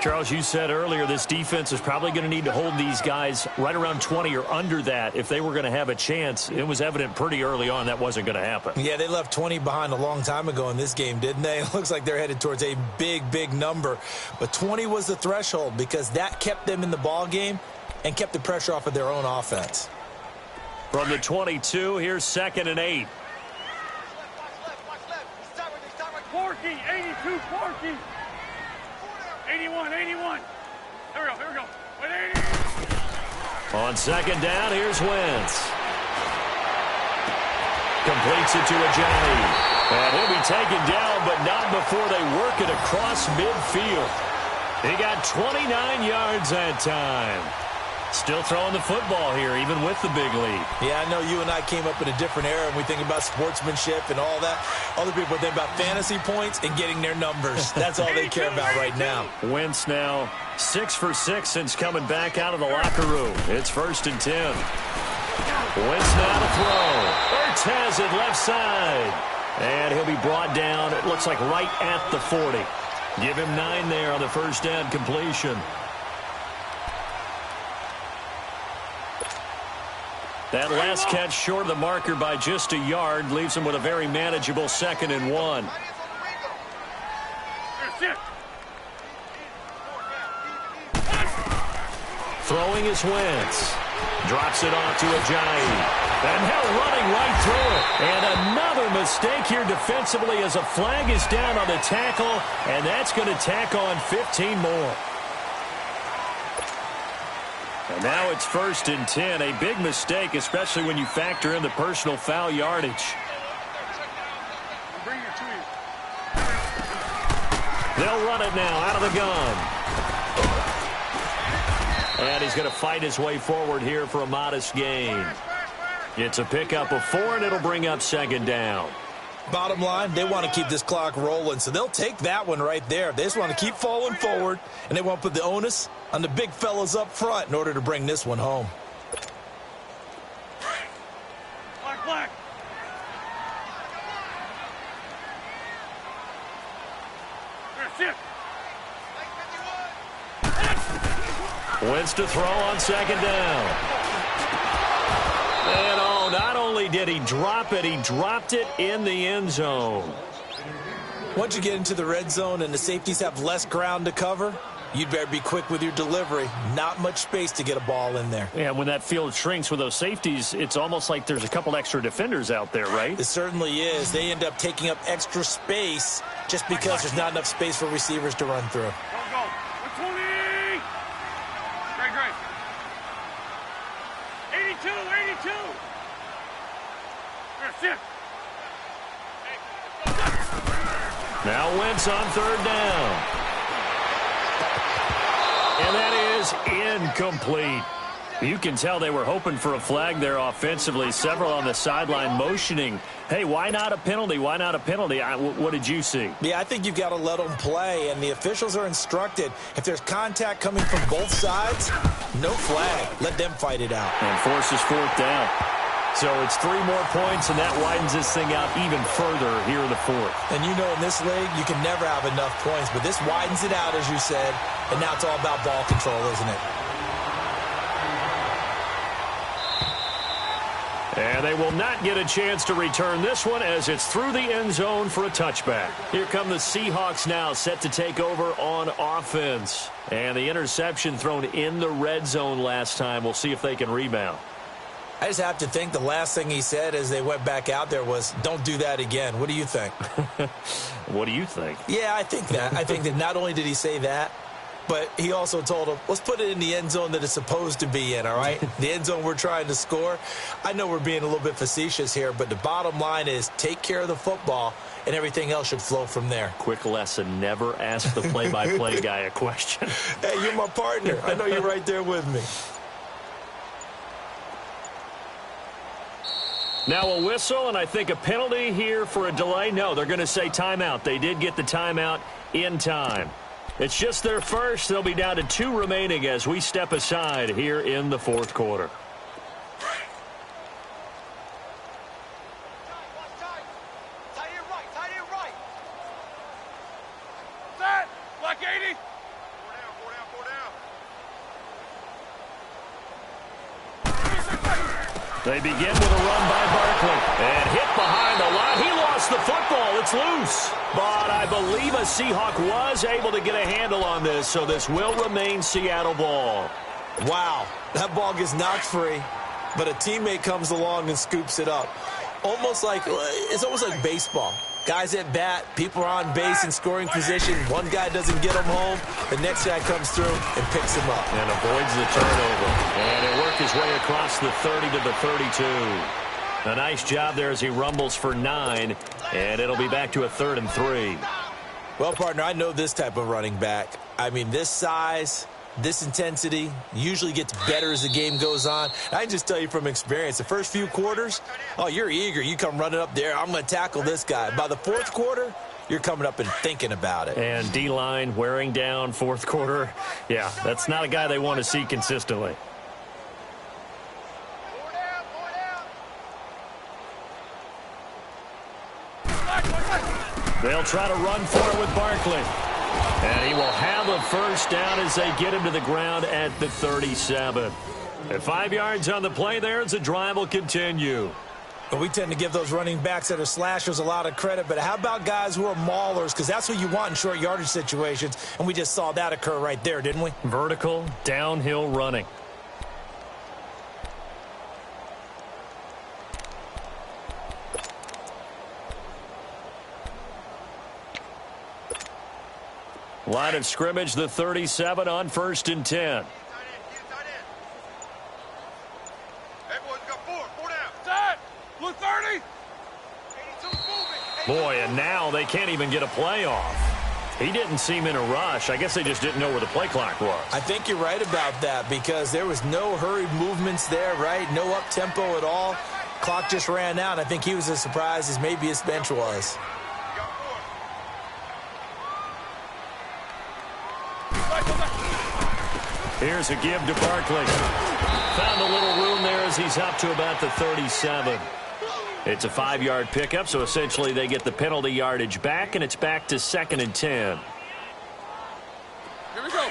Charles, you said earlier this defense is probably going to need to hold these guys right around 20 or under that if they were going to have a chance. It was evident pretty early on that wasn't going to happen. Yeah, they left 20 behind a long time ago in this game, didn't they? It looks like they're headed towards a big, big number. But 20 was the threshold because that kept them in the ball game and kept the pressure off of their own offense. From the 22, here's 2nd and 8. Porky, 82, Porky. 81. Here we go. 180. On 2nd down, here's Wentz. Completes it to Ajayi. And he'll be taken down, but not before they work it across midfield. He got 29 yards that time. Still throwing the football here, even with the big lead. Yeah, I know you and I came up in a different era, and we think about sportsmanship and all that. Other people think about fantasy points and getting their numbers. That's all they care about right now. Wentz now 6 for 6 since coming back out of the locker room. It's 1st and 10. Wentz now to throw. Ertz has it left side. And he'll be brought down, it looks like right at the 40. Give him 9 there on the first down completion. That last catch short of the marker by just a yard leaves him with a very manageable 2nd and 1. Throwing is Wentz. Drops it off to Ajayi. And now running right through it. And another mistake here defensively as a flag is down on the tackle. And that's going to tack on 15 more. And now it's 1st and 10. A big mistake, especially when you factor in the personal foul yardage. They'll run it now out of the gun. And he's going to fight his way forward here for a modest gain. It's a pickup of 4, and it'll bring up 2nd down. Bottom line, they want to keep this clock rolling, so they'll take that one right there. They just want to keep falling forward, and they want to put the onus on the big fellas up front in order to bring this one home. Black. Wentz to throw on 2nd down. And oh, not only did he drop it, he dropped it in the end zone. Once you get into the red zone and the safeties have less ground to cover, you'd better be quick with your delivery. Not much space to get a ball in there. Yeah, when that field shrinks with those safeties, it's almost like there's a couple extra defenders out there, right? It certainly is. They end up taking up extra space just because there's not enough space for receivers to run through. Go. 120. Great. 82. Now Wentz on 3rd down. And that is incomplete. You can tell they were hoping for a flag there offensively. Several on the sideline motioning, hey, why not a penalty? Why not a penalty? What did you see? Yeah, I think you've got to let them play, and the officials are instructed. If there's contact coming from both sides, no flag. Let them fight it out. And forces 4th down. So it's 3 more points, and that widens this thing out even further here in the 4th. And you know in this league, you can never have enough points, but this widens it out, as you said, and now it's all about ball control, isn't it? And they will not get a chance to return this one as it's through the end zone for a touchback. Here come the Seahawks now set to take over on offense. And the interception thrown in the red zone last time. We'll see if they can rebound. I just have to think the last thing he said as they went back out there was, don't do that again. What do you think? What do you think? Yeah, I think that. I think that not only did he say that, but he also told him, let's put it in the end zone that it's supposed to be in, all right? The end zone we're trying to score. I know we're being a little bit facetious here, but the bottom line is take care of the football, and everything else should flow from there. Quick lesson, never ask the play-by-play guy a question. Hey, you're my partner. I know you're right there with me. Now a whistle, and I think a penalty here for a delay. No, they're going to say timeout. They did get the timeout in time. It's just their first. They'll be down to 2 remaining as we step aside here in the 4th quarter. Set. Black 80. They begin with a run by Barkley. And hit behind the line. He lost the football. It's loose. But I believe a Seahawk was able to get a handle on this, so this will remain Seattle ball. Wow, that ball gets knocked free, but a teammate comes along and scoops it up. It's almost like baseball. Guys at bat, people are on base in scoring position. One guy doesn't get him home. The next guy comes through and picks him up. And avoids the turnover. And it worked his way across the 30 to the 32. A nice job there as he rumbles for 9. And it'll be back to a 3rd and 3. Well, partner, I know this type of running back. I mean, this size, this intensity usually gets better as the game goes on. I can just tell you from experience, the first few quarters, oh, you're eager. You come running up there, I'm going to tackle this guy. By the fourth quarter, you're coming up and thinking about it. And D-line wearing down fourth quarter. Yeah, that's not a guy they want to see consistently. They'll try to run for it with Barkley. And he will have a first down as they get him to the ground at the 37. At 5 yards on the play there as the drive will continue. But we tend to give those running backs that are slashers a lot of credit. But how about guys who are maulers? Because that's what you want in short yardage situations. And we just saw that occur right there, didn't we? Vertical, downhill running. Line of scrimmage, the 37 on 1st and 10. Boy, and now they can't even get a play off. He didn't seem in a rush. I guess they just didn't know where the play clock was. I think you're right about that because there was no hurried movements there, right? No up-tempo at all. Clock just ran out. I think he was as surprised as maybe his bench was. Here's a give to Barkley. Found a little room there as he's up to about the 37. It's a 5-yard pickup, so essentially they get the penalty yardage back, and it's back to 2nd and 10. Here we go.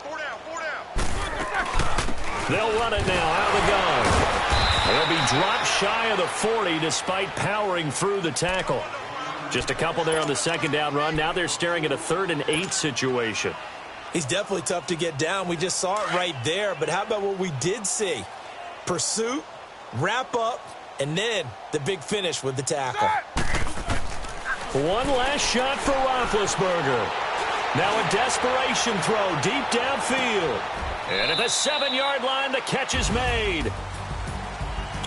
Four down. They'll run it now out of the gun. They'll be dropped shy of the 40 despite powering through the tackle. Just a couple there on the 2nd down run. Now they're staring at a 3rd and 8 situation. He's definitely tough to get down. We just saw it right there. But how about what we did see? Pursuit, wrap up, and then the big finish with the tackle. One last shot for Roethlisberger. Now a desperation throw deep downfield. And at the 7-yard line, the catch is made.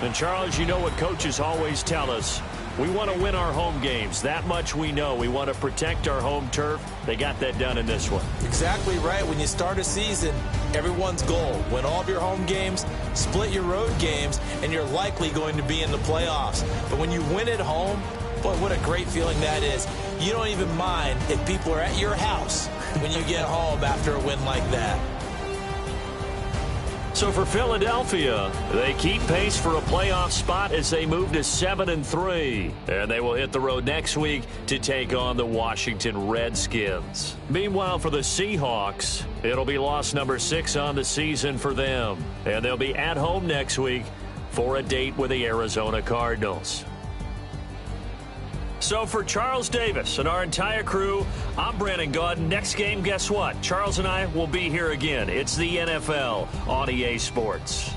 And, Charles, you know what coaches always tell us. We want to win our home games. That much we know. We want to protect our home turf. They got that done in this one. Exactly right. When you start a season, everyone's goal, win all of your home games, split your road games, and you're likely going to be in the playoffs. But when you win at home, boy, what a great feeling that is. You don't even mind if people are at your house when you get home after a win like that. So for Philadelphia, they keep pace for a playoff spot as they move to 7-3. And they will hit the road next week to take on the Washington Redskins. Meanwhile, for the Seahawks, it'll be loss number 6 on the season for them. And they'll be at home next week for a date with the Arizona Cardinals. So for Charles Davis and our entire crew, I'm Brandon Gaudin. Next game, guess what? Charles and I will be here again. It's the NFL on EA Sports.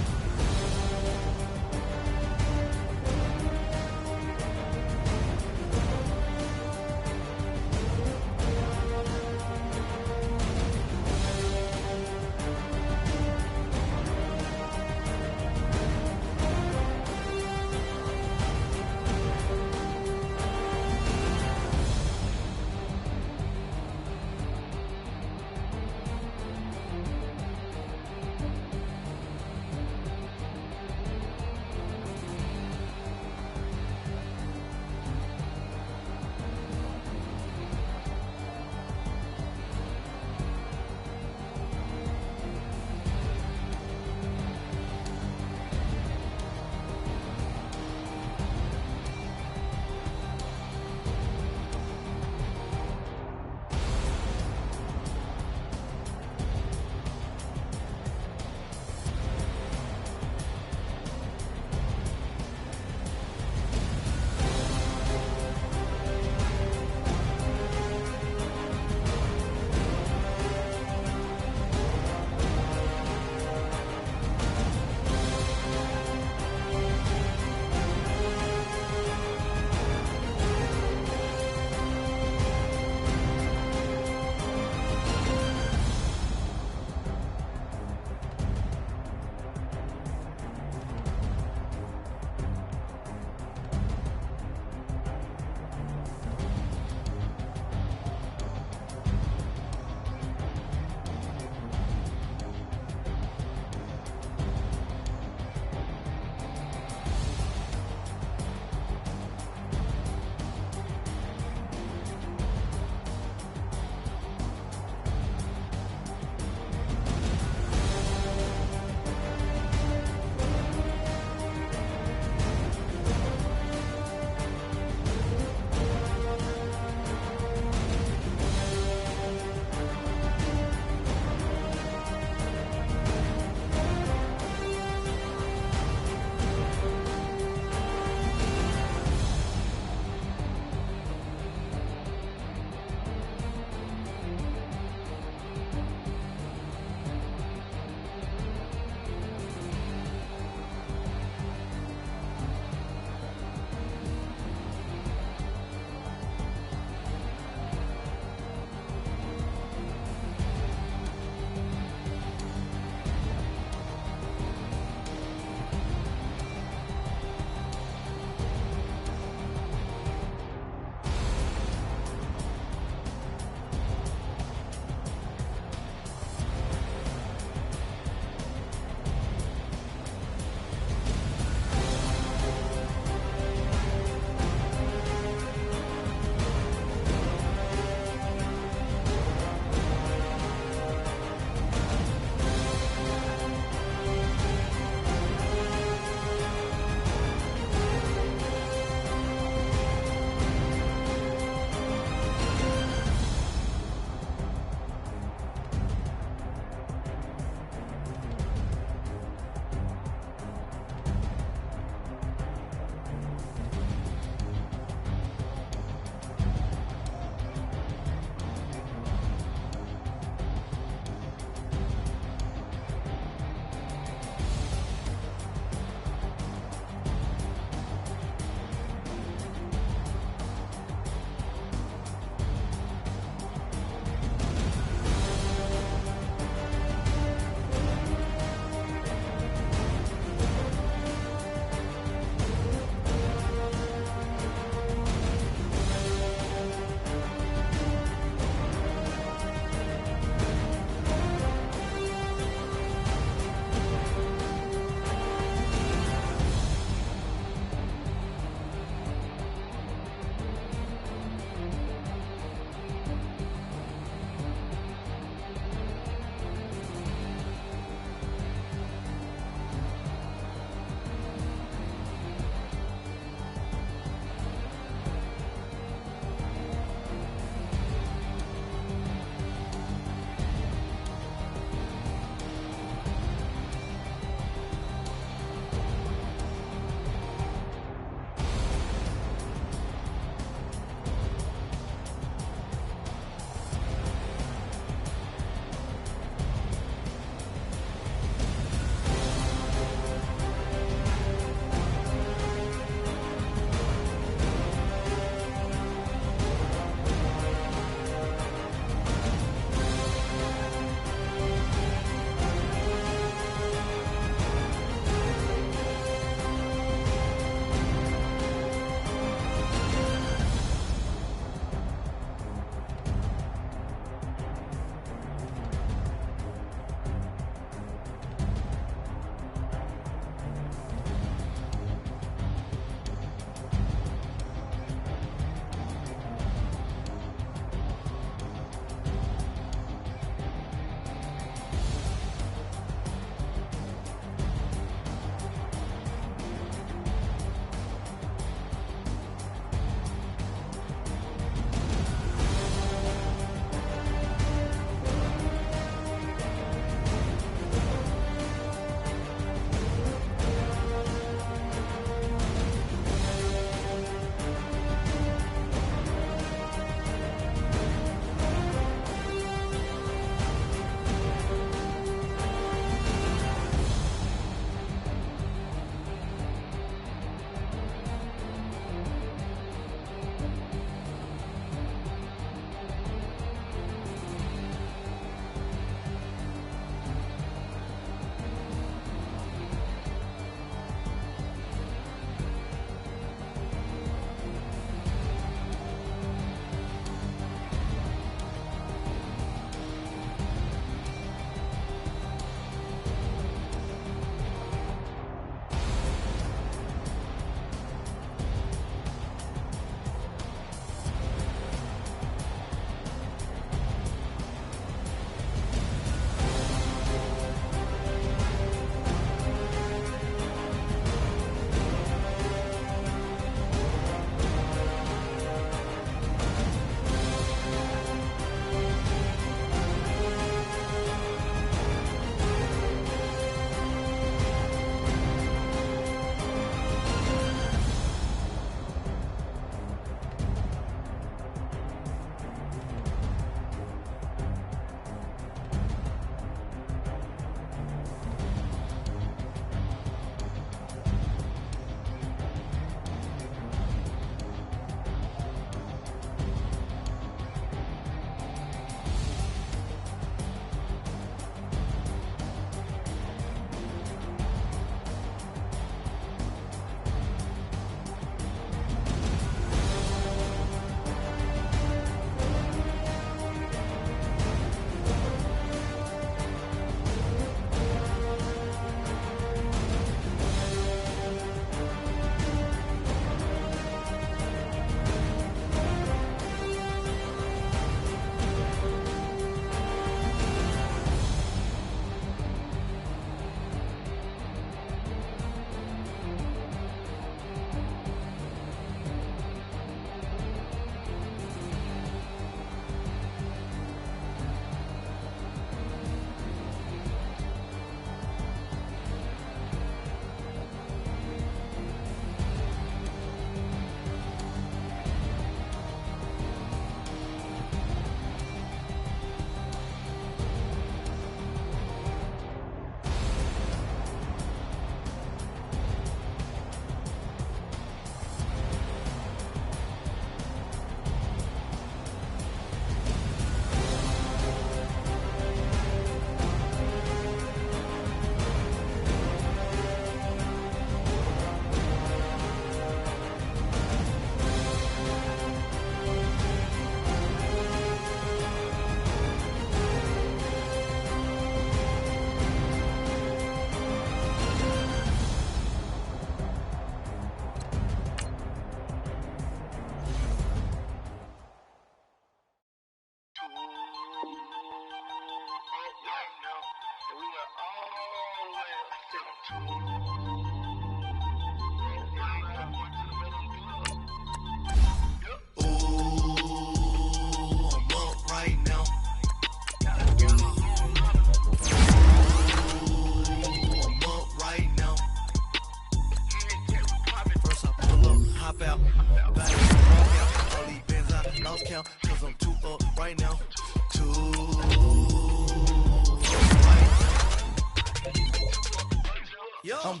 I'm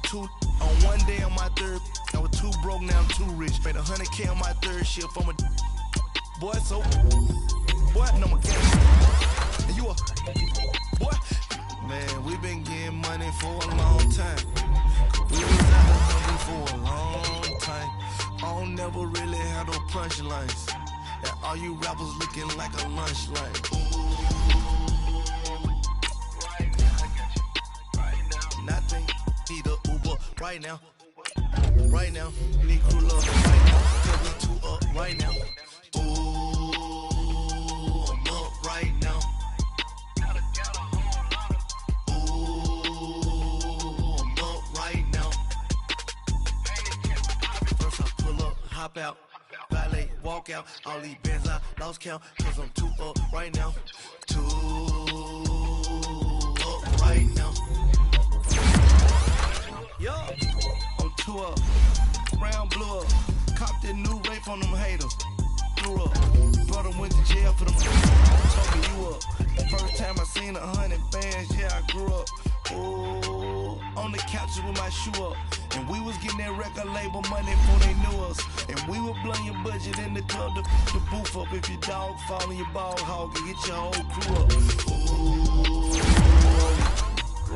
two. On one day on my third, I was too broke, now I'm too rich. Made 100K on my third shift. I'm a boy, so boy, no more gangster. And you a boy, man. We been getting money for a long time. We was out of hungry for a long time. I don't never really have no punchlines. And all you rappers looking like a lunch line. Need a Uber right now, need crew love right now, cause we two up right now. Ooh, I'm up right now. Ooh, I'm up right now. First I pull up, hop out, valet, walk out, all these bands I lost count, cause I'm two up right now. Two up right now. Yo, I'm two up, round blew up, copped that new rape on them haters, threw up, brother went to jail for them, told me you up, first time I seen 100 bands, yeah I grew up, ooh, on the couches with my shoe up, and we was getting that record label money before they knew us, and we were blowing your budget in the club, the booth up, if your dog fall in your ball hog and get your whole crew up, ooh,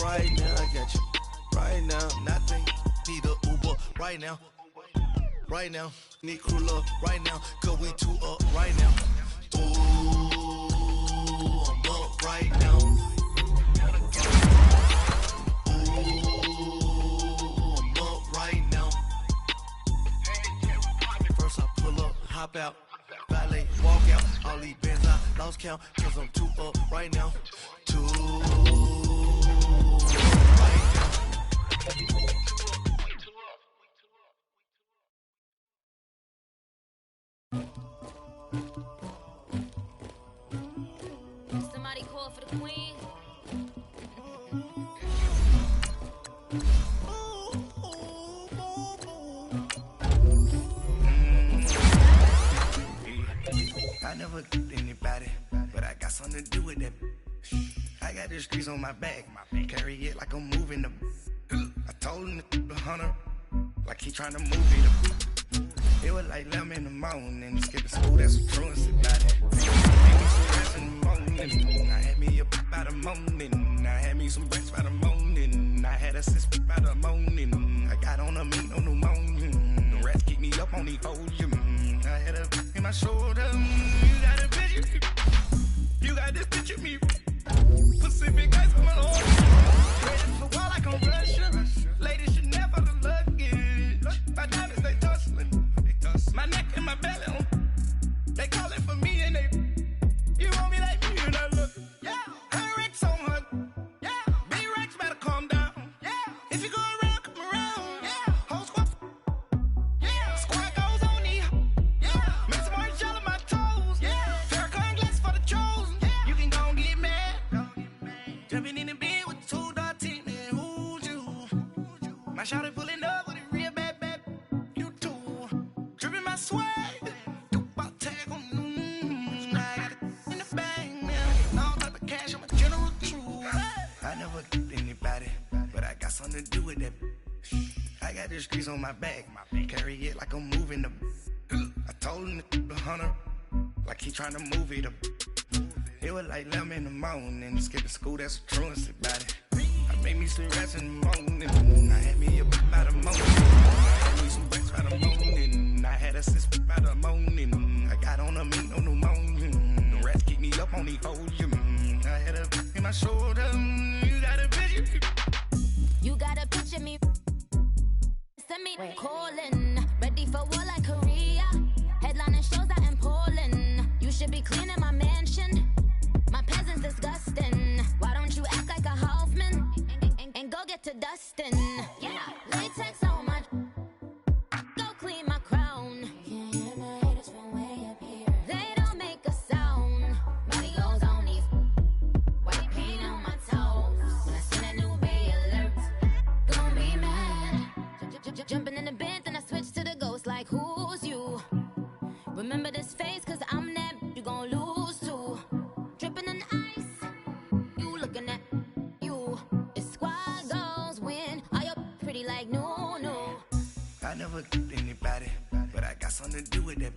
right now I got you. Right now, nothing, need a Uber right now, need crew love right now, cause we two up right now. Ooh, I'm up right now. Ooh, I'm up right now. First I pull up, hop out, valet, walk out, all these bands I lost count, cause I'm two up right now. Two right now. Somebody call for the queen. I never killed anybody, but I got something to do with that. I got the streets on my back, carry it like I'm moving them. I told him to the hunter, like he trying to move it. It was like 11 in the morning, skipping school, that's what truancy about it. Made me some rest in the morning, I had me a pop by the morning. I had me some breaks by the morning, I had a sis by the morning. I got on a meat on the morning, the rats keep me up on the podium. I had a in my shoulder, you got a picture, you got this picture me. Pacific ice on my arm, ready for war like I'm Russian. Ladies should never the luggage, my diamonds they tussling. My neck and my belly on. They calling for me and they. You want me like me and I look. Yeah. Her Rex on her. Yeah. B-Rex better calm down. Yeah. If you go around, come around. Yeah. Whole squad. Yeah. Squad goes on me. Yeah. Make some orange gel on my toes. Yeah. Farrakhan glass for the chosen. Yeah. You can go and get mad. Jumping in the bed with 2 dark teeth and who's you? My shawty pulling up with a real bad. My swag, about tag on I got it in the bag, man. All type of cash, I'm a general truth. I never killed anybody, but I got something to do with that. I got the streets on my back, carry it like I'm moving them. I told him to the hunter, like he trying to move it up. It was like 11 in the morning, skipping school, that's what truancy about it. I made me some rats in the morning, I had me a pop by the morning. I had me some breaks by the morning, I had a sis by the morning. I got on a meat on the morning, the rats keep me up on the podium. I had a in my shoulder, you got a picture. You got a picture me. Send me calling, ready for war like Korea. Headlining shows out in Poland. You should be cleaning my mansion. My peasants disgusting. Why don't you act like a Hoffman and go get to dust? never anybody, but I got something to do with that.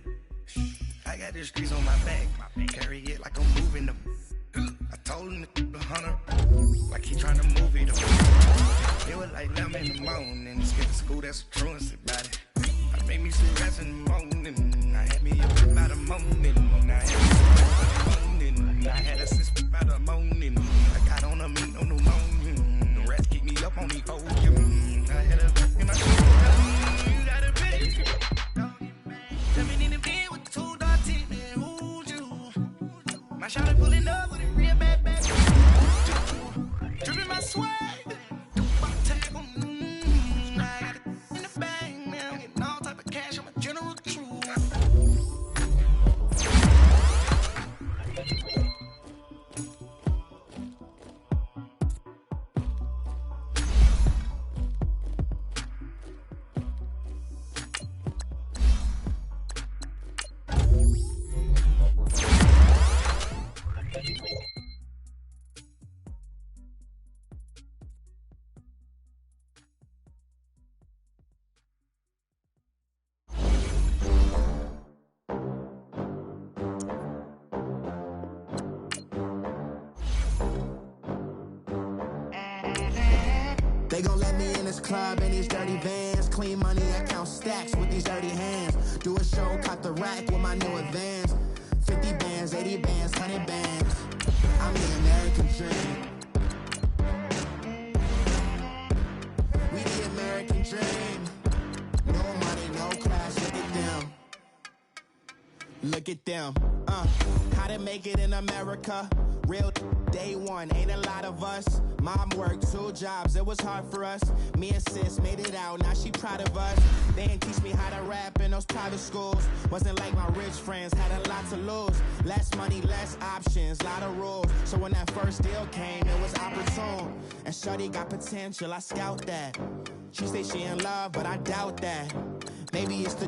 I got the streets on my back, carry it like I'm moving them. I told him to 100, like he trying to move it up. It was like 11 in the morning, skip to school, that's a truancy about it. I made me some rats in the morning, I had me a whip by the morning, I had a sister by the morning, I got on a meat on the morning, the rats keep me up on the ocean, I had a back in my shoulder, you got a bitch, jumping in the bed with the 2 dark teeth, man, who's you? My shawty pulling up with a real bad back, dripping my swag, tag on, I got it in the bag, man, I'm getting all type of cash, I'm a general true. They gon' let me in this club in these dirty vans. Clean money, I count stacks with these dirty hands. Do a show, caught the rack with my new advance. 50 bands, 80 bands, 100 bands. I'm the American dream. We the American dream. No money, no class, look at them. Look at them, how to make it in America. Real day one, ain't a lot of us. Mom worked 2 jobs, it was hard for us. Me and sis made it out, now she proud of us. They didn't teach me how to rap in those private schools. Wasn't like my rich friends, had a lot to lose. Less money, less options, lot of rules. So when that first deal came, it was opportune. And shorty got potential, I scout that. She say she in love, but I doubt that. Maybe it's to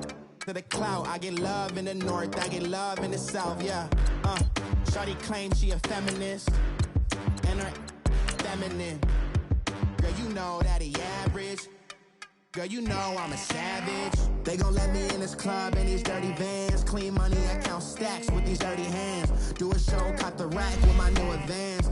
the clout. I get love in the north, I get love in the south, yeah. Shorty claims she a feminist, and her feminine. Girl, you know that he average. Girl, you know I'm a savage. They gon' let me in this club in these dirty vans. Clean money, I count stacks with these dirty hands. Do a show, caught the rack with my new advance.